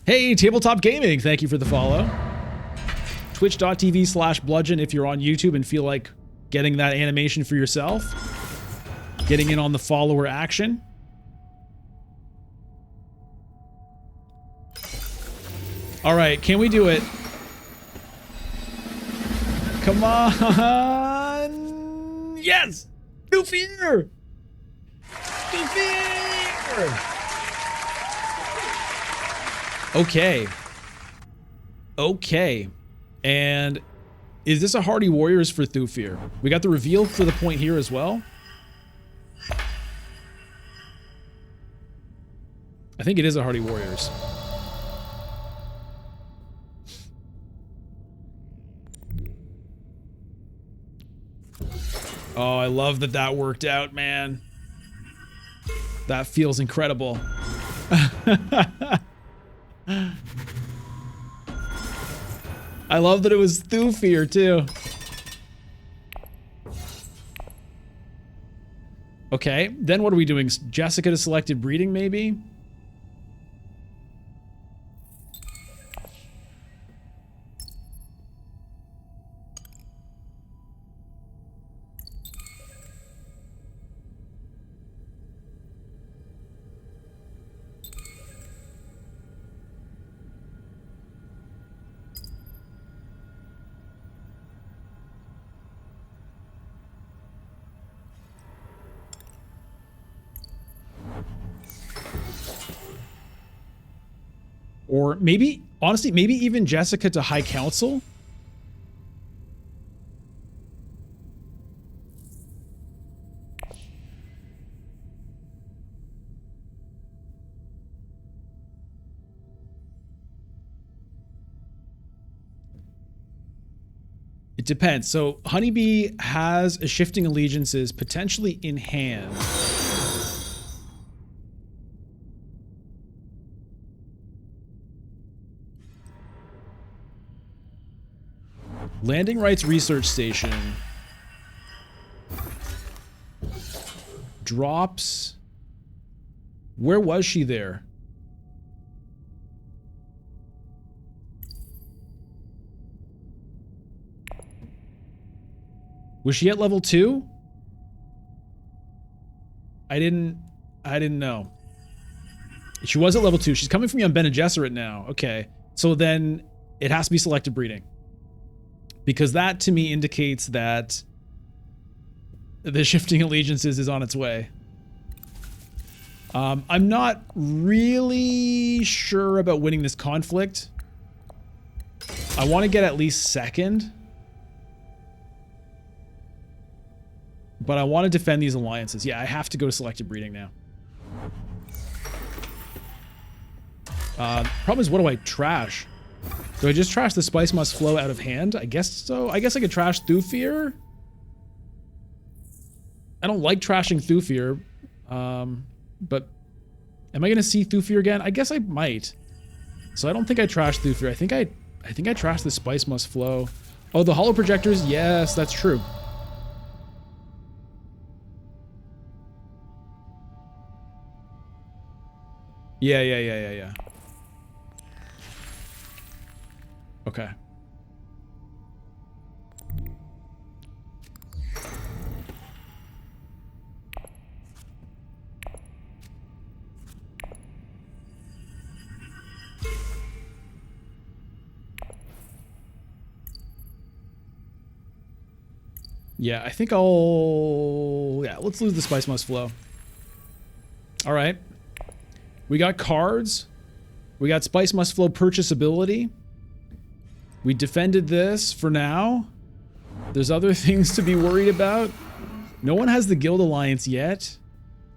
Hey, Tabletop Gaming, thank you for the follow. Twitch.tv/bludgeon if you're on YouTube and feel like getting that animation for yourself. Getting in on the follower action. All right, can we do it? Come on! Yes! Thufir! Thufir! Okay. Okay. And is this a Hardy Warriors for Thufir? We got the reveal for the point here as well. I think it is a Hardy Warriors. Oh, I love that that worked out, man. That feels incredible. I love that it was Thufir, too. Okay, then what are we doing? Jessica to selected breeding, maybe? Or maybe, honestly, maybe even Jessica to High Council? It depends. So Honeybee has a Shifting Allegiances potentially in hand. Landing Rights Research Station drops. Where was she there? Was she at level 2? I didn't know. She was at level 2. She's coming from you on Bene Gesserit now. Okay. So then it has to be selective breeding. Because that, to me, indicates that the Shifting Allegiances is on its way. I'm not really sure about winning this conflict. I want to get at least second. But I want to defend these alliances. Yeah, I have to go to selective breeding now. Problem is, what do I trash? Do I just trash the Spice Must Flow out of hand? I guess so. I guess I could trash Thufir. I don't like trashing Thufir. But am I going to see Thufir again? I guess I might. So I don't think I trash Thufir. I think I trash the Spice Must Flow. Oh, the holo projectors? Yes, that's true. Yeah. Okay. Yeah, I think I'll... Yeah, let's lose the Spice Must Flow. All right. We got cards. We got Spice Must Flow purchasability. We defended this for now. There's other things to be worried about. No one has the Guild Alliance yet.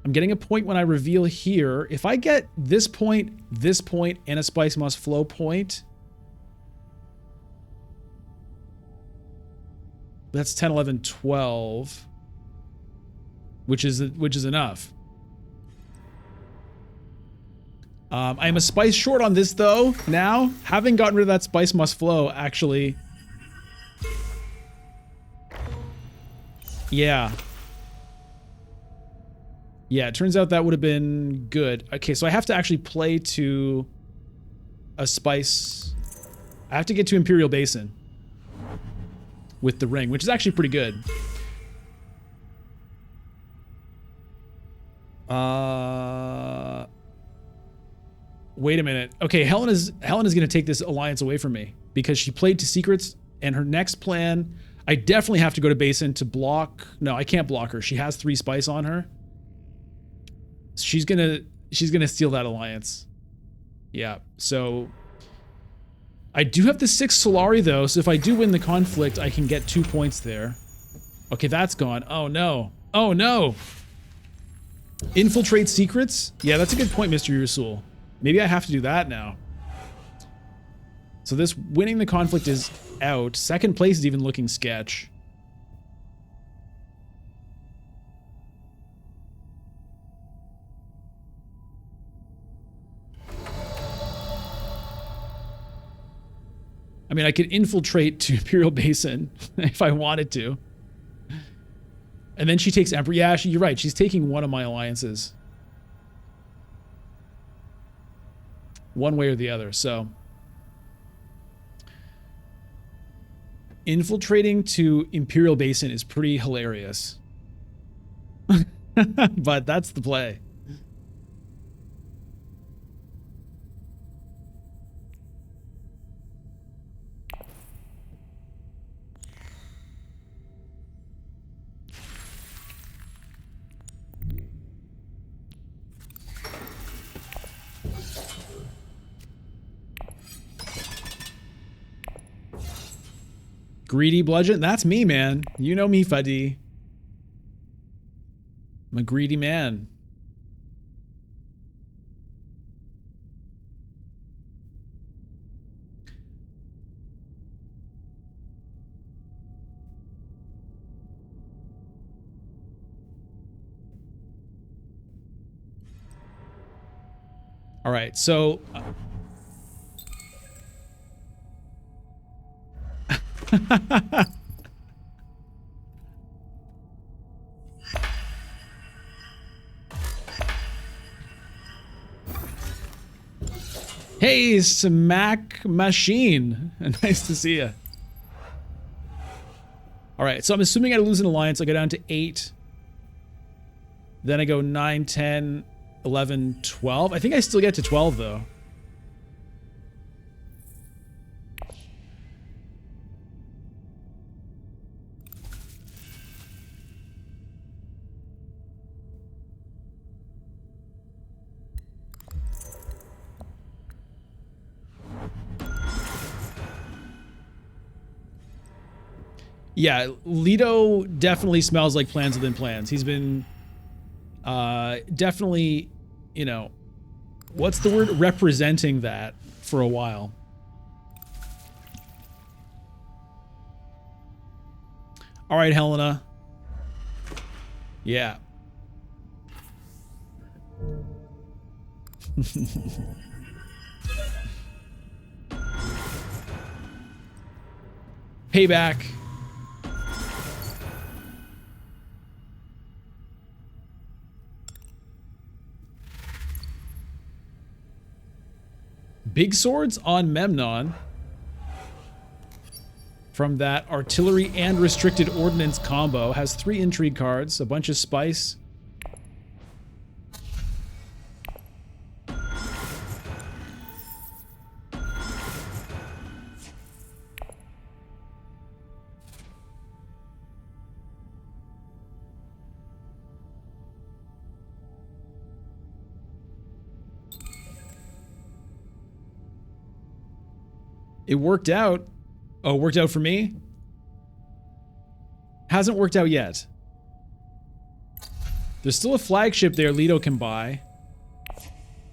I'm getting a point when I reveal here. If I get this point, and a Spice Must Flow point, that's 10, 11, 12, which is enough. I'm a spice short on this though. Now, having gotten rid of that Spice Must Flow, actually, yeah. Yeah, it turns out that would have been good. Okay, so I have to actually play to a spice. I have to get to Imperial Basin with the ring, which is actually pretty good. Wait a minute. Okay, Helen is going to take this alliance away from me because she played to secrets, and her next plan, I definitely have to go to Basin to block. No, I can't block her. She has 3 spice on her. She's gonna steal that alliance. Yeah, so I do have the 6 Solari though, so if I do win the conflict, I can get 2 points there. Okay, that's gone. Oh no. Oh no. Infiltrate secrets? Yeah, that's a good point, Mr. Ursul. Maybe I have to do that now. So this winning the conflict is out. Second place is even looking sketch. I mean, I could infiltrate to Imperial Basin if I wanted to. And then she takes Emperor. Yeah, you're right. She's taking one of my alliances. One way or the other, so. Infiltrating to Imperial Basin is pretty hilarious. But that's the play. Greedy bludgeon? That's me, man. You know me, Fadi. I'm a greedy man. All right, so... Hey, Smack Machine. Nice to see you. All right, so I'm assuming I lose an alliance. I go down to 8. Then I go 9, 10, 11, 12. I think I still get to 12, though. Yeah, Leto definitely smells like plans within plans. He's been definitely, you know, what's the word? Representing that for a while. All right, Helena. Yeah. Payback. Big swords on Memnon from that artillery and restricted ordnance combo. Has 3 intrigue cards, a bunch of spice. It worked out. Oh, it worked out for me? Hasn't worked out yet. There's still a flagship there Leto can buy.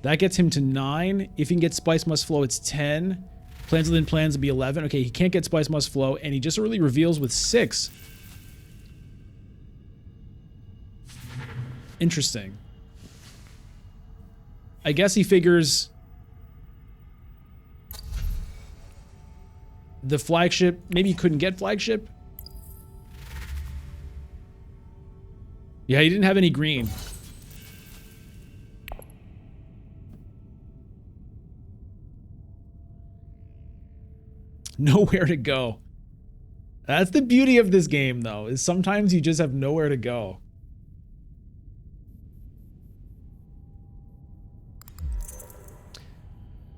That gets him to 9. If he can get Spice Must Flow, it's 10. Plans within plans will be 11. Okay, he can't get Spice Must Flow, and he just early reveals with 6. Interesting. I guess he figures the flagship, maybe he couldn't get flagship. Yeah, he didn't have any green. Nowhere to go. That's the beauty of this game, though, is sometimes you just have nowhere to go.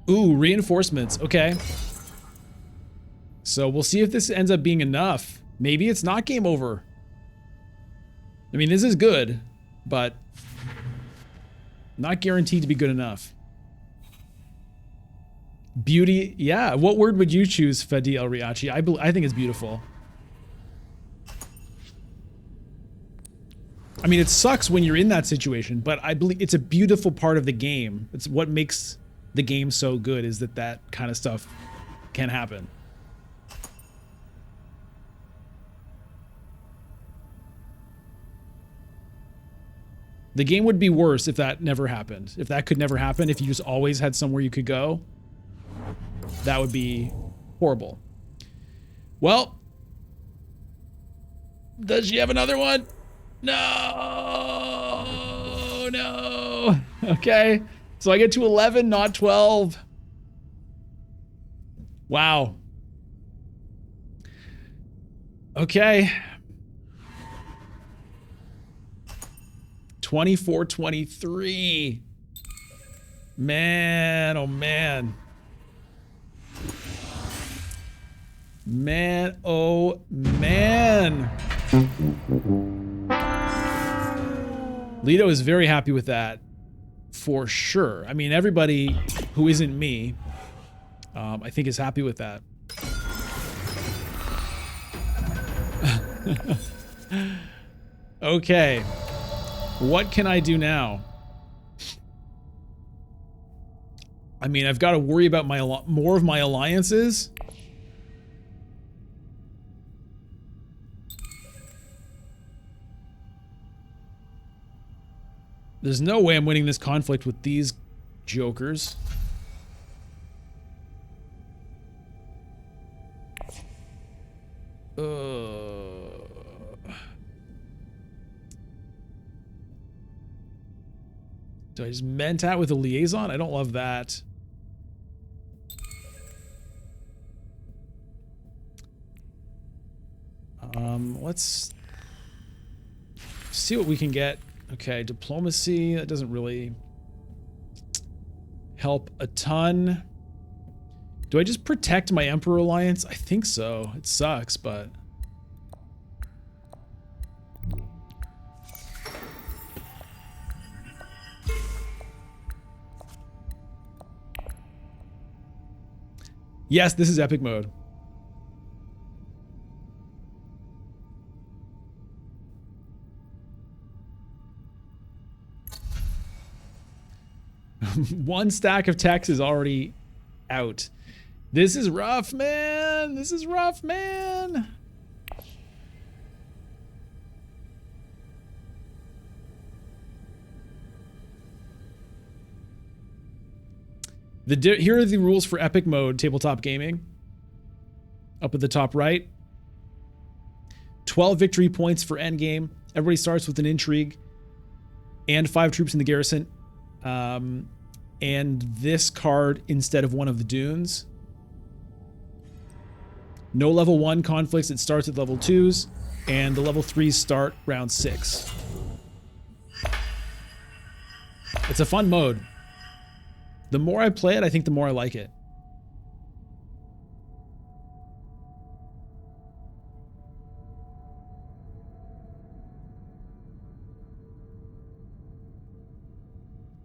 Ooh, reinforcements. Okay. So we'll see if this ends up being enough. Maybe it's not game over. I mean, this is good, but not guaranteed to be good enough. Beauty, yeah. What word would you choose, Fadi El Riachi? I think it's beautiful. I mean, it sucks when you're in that situation, but I believe it's a beautiful part of the game. It's what makes the game so good, is that that kind of stuff can happen. The game would be worse if that never happened. If that could never happen, if you just always had somewhere you could go, that would be horrible. Well, does she have another one? No, no. Okay, so I get to 11, not 12. Wow. Okay. 24-23. Man, oh man. Man, oh man. Leto is very happy with that, for sure. I mean, everybody who isn't me, I think is happy with that. Okay. What can I do now? I mean, I've got to worry about more of my alliances. There's no way I'm winning this conflict with these jokers. Do I just mentat with a liaison? I don't love that. Let's see what we can get. Okay, diplomacy, that doesn't really help a ton. Do I just protect my Emperor Alliance? I think so. It sucks, but... Yes, this is epic mode. One stack of text is already out. This is rough, man. This is rough, man. Here are the rules for epic mode tabletop gaming. Up at the top right. 12 victory points for endgame. Everybody starts with an intrigue and 5 troops in the garrison. And this card instead of one of the dunes. No level 1 conflicts. It starts at level 2s. And the level 3s start round 6. It's a fun mode. The more I play it, I think the more I like it.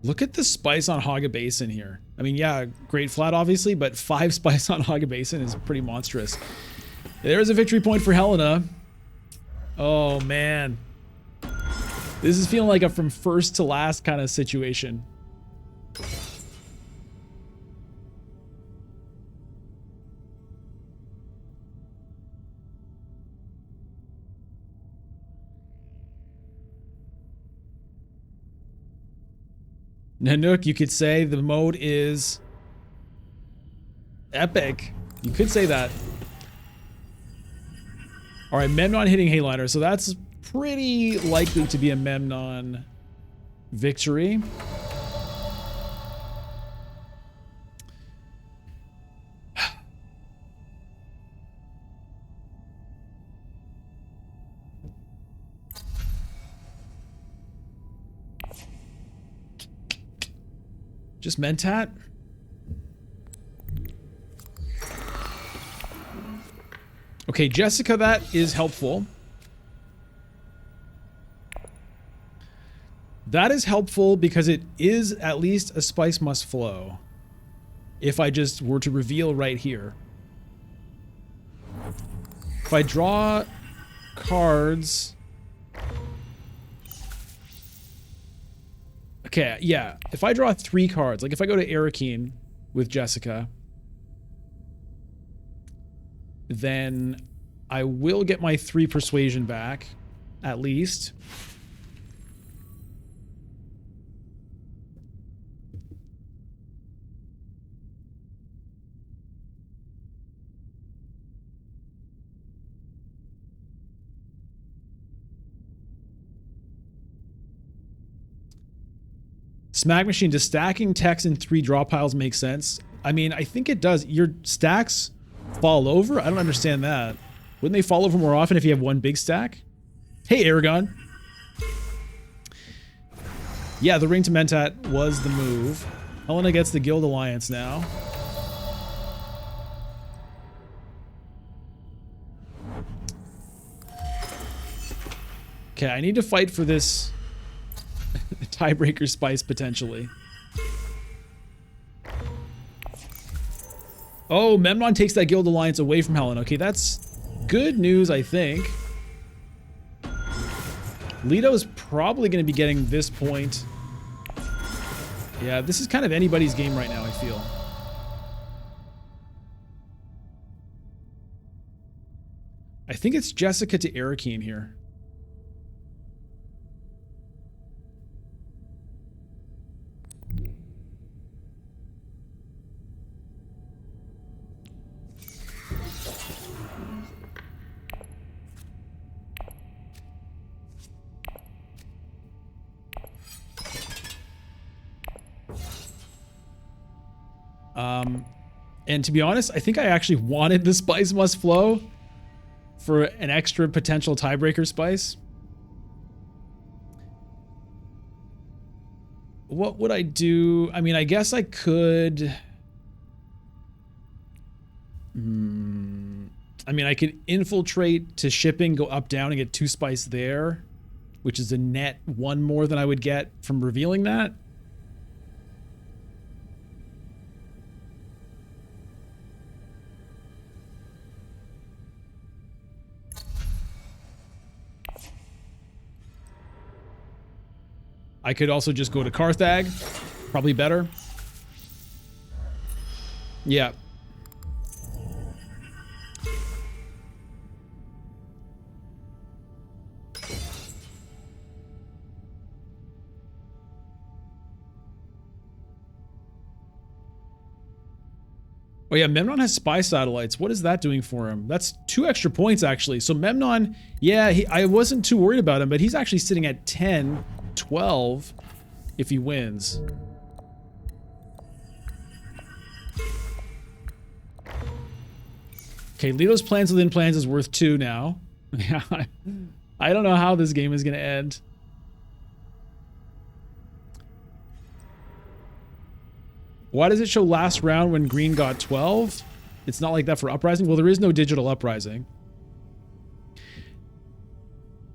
Look at the spice on Haga Basin here. I mean, yeah, great flat, obviously, but 5 spice on Haga Basin is pretty monstrous. There's a victory point for Helena. Oh, man. This is feeling like a from first to last kind of situation. Nanook, you could say the mode is epic. You could say that. All right, Memnon hitting Hayliner. So that's pretty likely to be a Memnon victory. Just Mentat? Okay, Jessica, that is helpful. That is helpful because it is at least a spice must flow. If I just were to reveal right here. If I draw cards... Okay, yeah. If I draw 3 cards, like if I go to Arakeen with Jessica, then I will get my 3 persuasion back, at least. Smack Machine, does stacking text in 3 draw piles make sense? I mean, I think it does. Your stacks fall over? I don't understand that. Wouldn't they fall over more often if you have 1 big stack? Hey, Aragon. Yeah, the Ring to Mentat was the move. Helena gets the Guild Alliance now. Okay, I need to fight for this tiebreaker spice potentially. Oh, Memnon takes that Guild Alliance away from Helen. Okay, that's good news, I think. Leto's probably going to be getting this point. Yeah, this is kind of anybody's game right now, I feel. I think it's Jessica to Arakeen here. And to be honest, I think I actually wanted the Spice Must Flow for an extra potential tiebreaker spice. What would I do? I mean, I guess I could... I mean, I could infiltrate to shipping, go up, down, and get 2 spice there, which is a net 1 more than I would get from revealing that. I could also just go to Carthag. Probably better. Yeah. Oh yeah, Memnon has spy satellites. What is that doing for him? That's 2 extra points, actually. So Memnon, yeah, I wasn't too worried about him, but he's actually sitting at 10... 12 if he wins. Okay, Leto's plans within plans is worth 2 now. I don't know how this game is going to end. Why does it show last round when green got 12? It's not like that for Uprising. Well, there is no digital Uprising.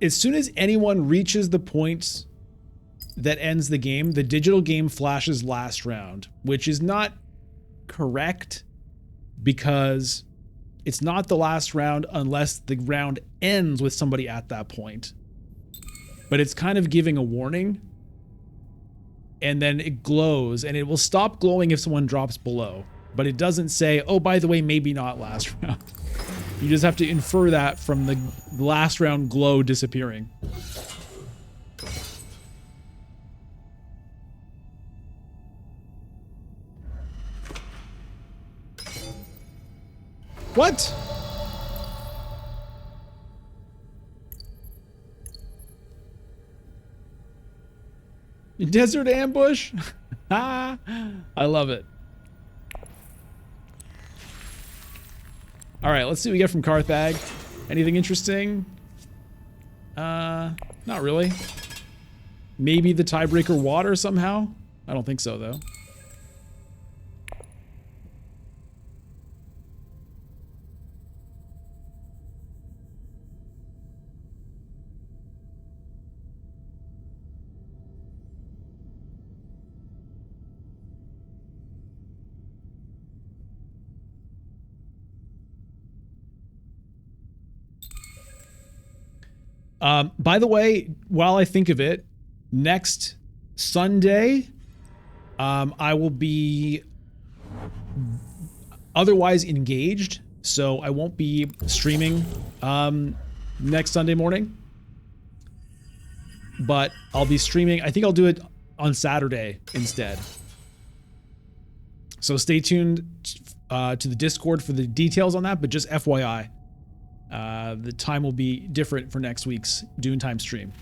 As soon as anyone reaches the points that ends the game. The digital game flashes last round, which is not correct because it's not the last round unless the round ends with somebody at that point. But it's kind of giving a warning. And then it glows, and it will stop glowing if someone drops below. But it doesn't say, oh, by the way, maybe not last round. You just have to infer that from the last round glow disappearing. What? Desert ambush? I love it. All right, let's see what we get from Carthag. Anything interesting? Not really. Maybe the tiebreaker water somehow? I don't think so, though. By the way, while I think of it, next Sunday, I will be otherwise engaged, so I won't be streaming next Sunday morning. But I'll be streaming. I think I'll do it on Saturday instead. So stay tuned to the Discord for the details on that, but just FYI. The time will be different for next week's Dune Time stream.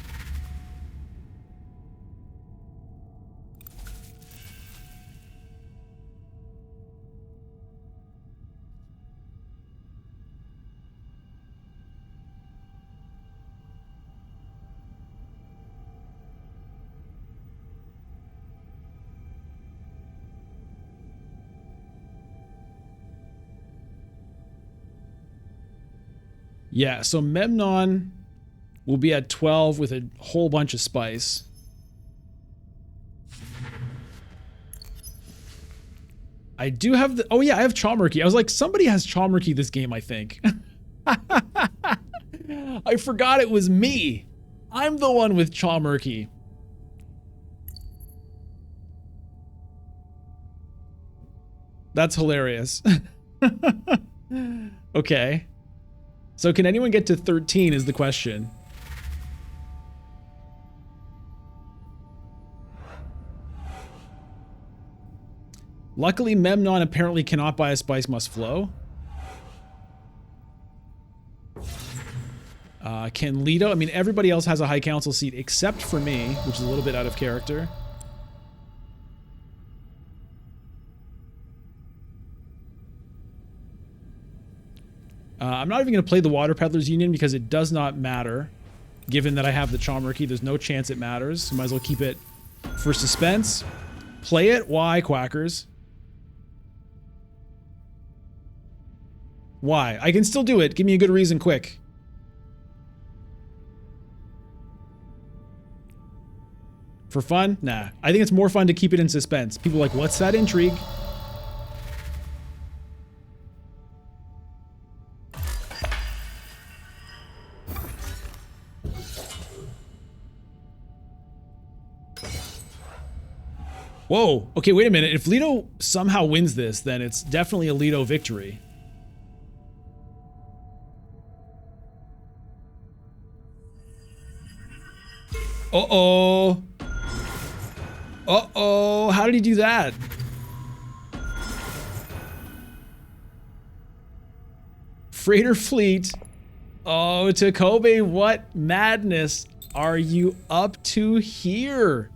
Yeah, so Memnon will be at 12 with a whole bunch of spice. I do have the... Oh, yeah, I have Chalmurky. I was like, somebody has Chalmurky this game, I think. I forgot it was me. I'm the one with Chalmurky. That's hilarious. Okay. So can anyone get to 13 is the question. Luckily, Memnon apparently cannot buy a Spice Must Flow. Can Leto? I mean, everybody else has a High Council seat except for me, which is a little bit out of character. I'm not even going to play the Water Peddlers Union because it does not matter. Given that I have the Chalmurky, there's no chance it matters. So might as well keep it for suspense. Play it? Why, Quackers? Why? I can still do it. Give me a good reason, quick. For fun? Nah. I think it's more fun to keep it in suspense. People are like, what's that intrigue? Whoa. Okay, wait a minute. If Leto somehow wins this, then it's definitely a Leto victory. Uh-oh. Uh-oh. How did he do that? Freighter fleet. Oh, Takobe, what madness are you up to here?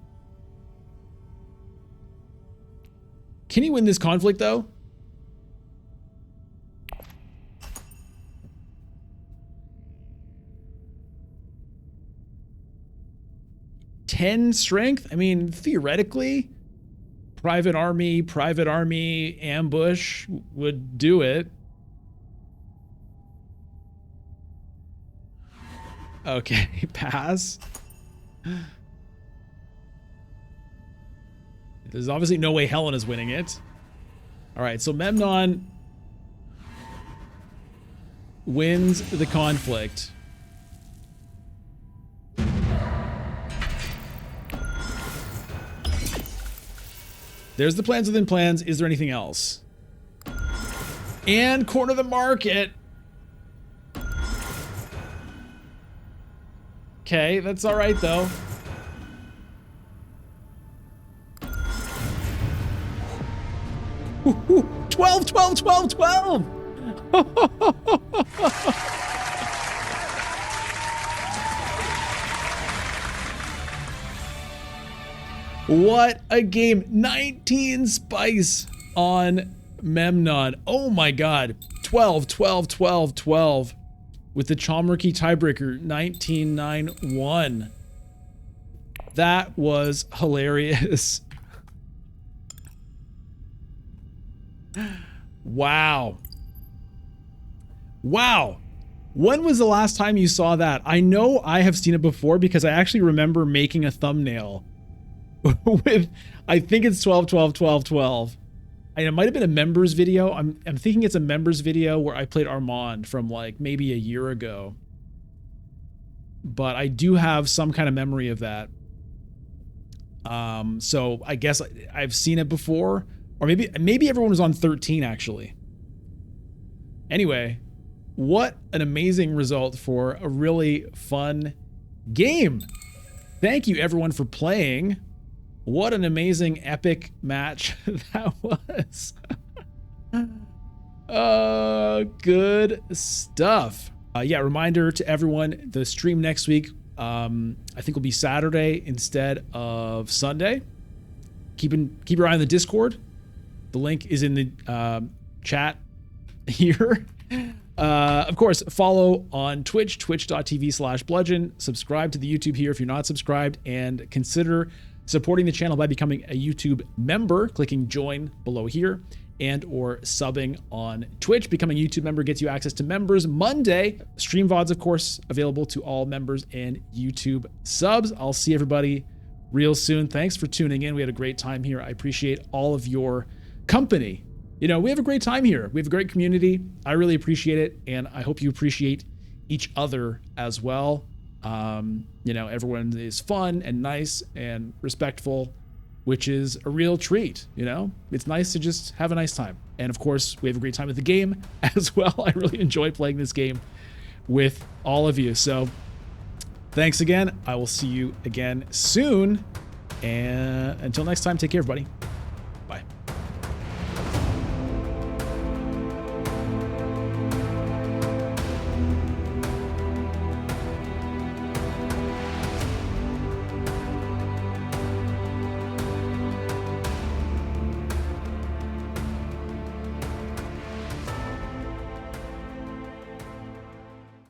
Can he win this conflict, though? $10 strength? I mean, theoretically, private army, ambush would do it. Okay, pass. There's obviously no way Helen is winning it. All right, so Memnon wins the conflict. There's the plans within plans. Is there anything else? And corner the market. Okay, that's all right though. Woo-hoo. 12, 12, 12, 12. What a game. 19 spice on Memnon. Oh my god. 12, 12, 12, 12. With the Chalmerkey tiebreaker, 19-9-1. That was hilarious. Wow. Wow. When was the last time you saw that? I know I have seen it before because I actually remember making a thumbnail with, I think it's 12, 12, 12, 12. And it might have been a members video. I'm thinking it's a members video where I played Armand from like maybe a year ago. But I do have some kind of memory of that. So I guess I've seen it before. Or maybe everyone was on 13 actually. Anyway, what an amazing result for a really fun game. Thank you everyone for playing. What an amazing epic match that was. Good stuff. Yeah, reminder to everyone, the stream next week, I think will be Saturday instead of Sunday. Keep your eye on the Discord. The link is in the chat here. Of course, follow on Twitch, twitch.tv/bludgeon. Subscribe to the YouTube here if you're not subscribed, and consider supporting the channel by becoming a YouTube member, clicking join below here, and or subbing on Twitch. Becoming a YouTube member gets you access to Members Monday. Stream VODs, of course, available to all members and YouTube subs. I'll see everybody real soon. Thanks for tuning in. We had a great time here. I appreciate all of your company. You know, we have a great time here. We have a great community. I really appreciate it, and I hope you appreciate each other as well. You know, everyone is fun and nice and respectful, which is a real treat. You know, it's nice to just have a nice time. And of course, we have a great time with the game as well. I really enjoy playing this game with all of you. So thanks again. I will see you again soon. And until next time, take care, everybody.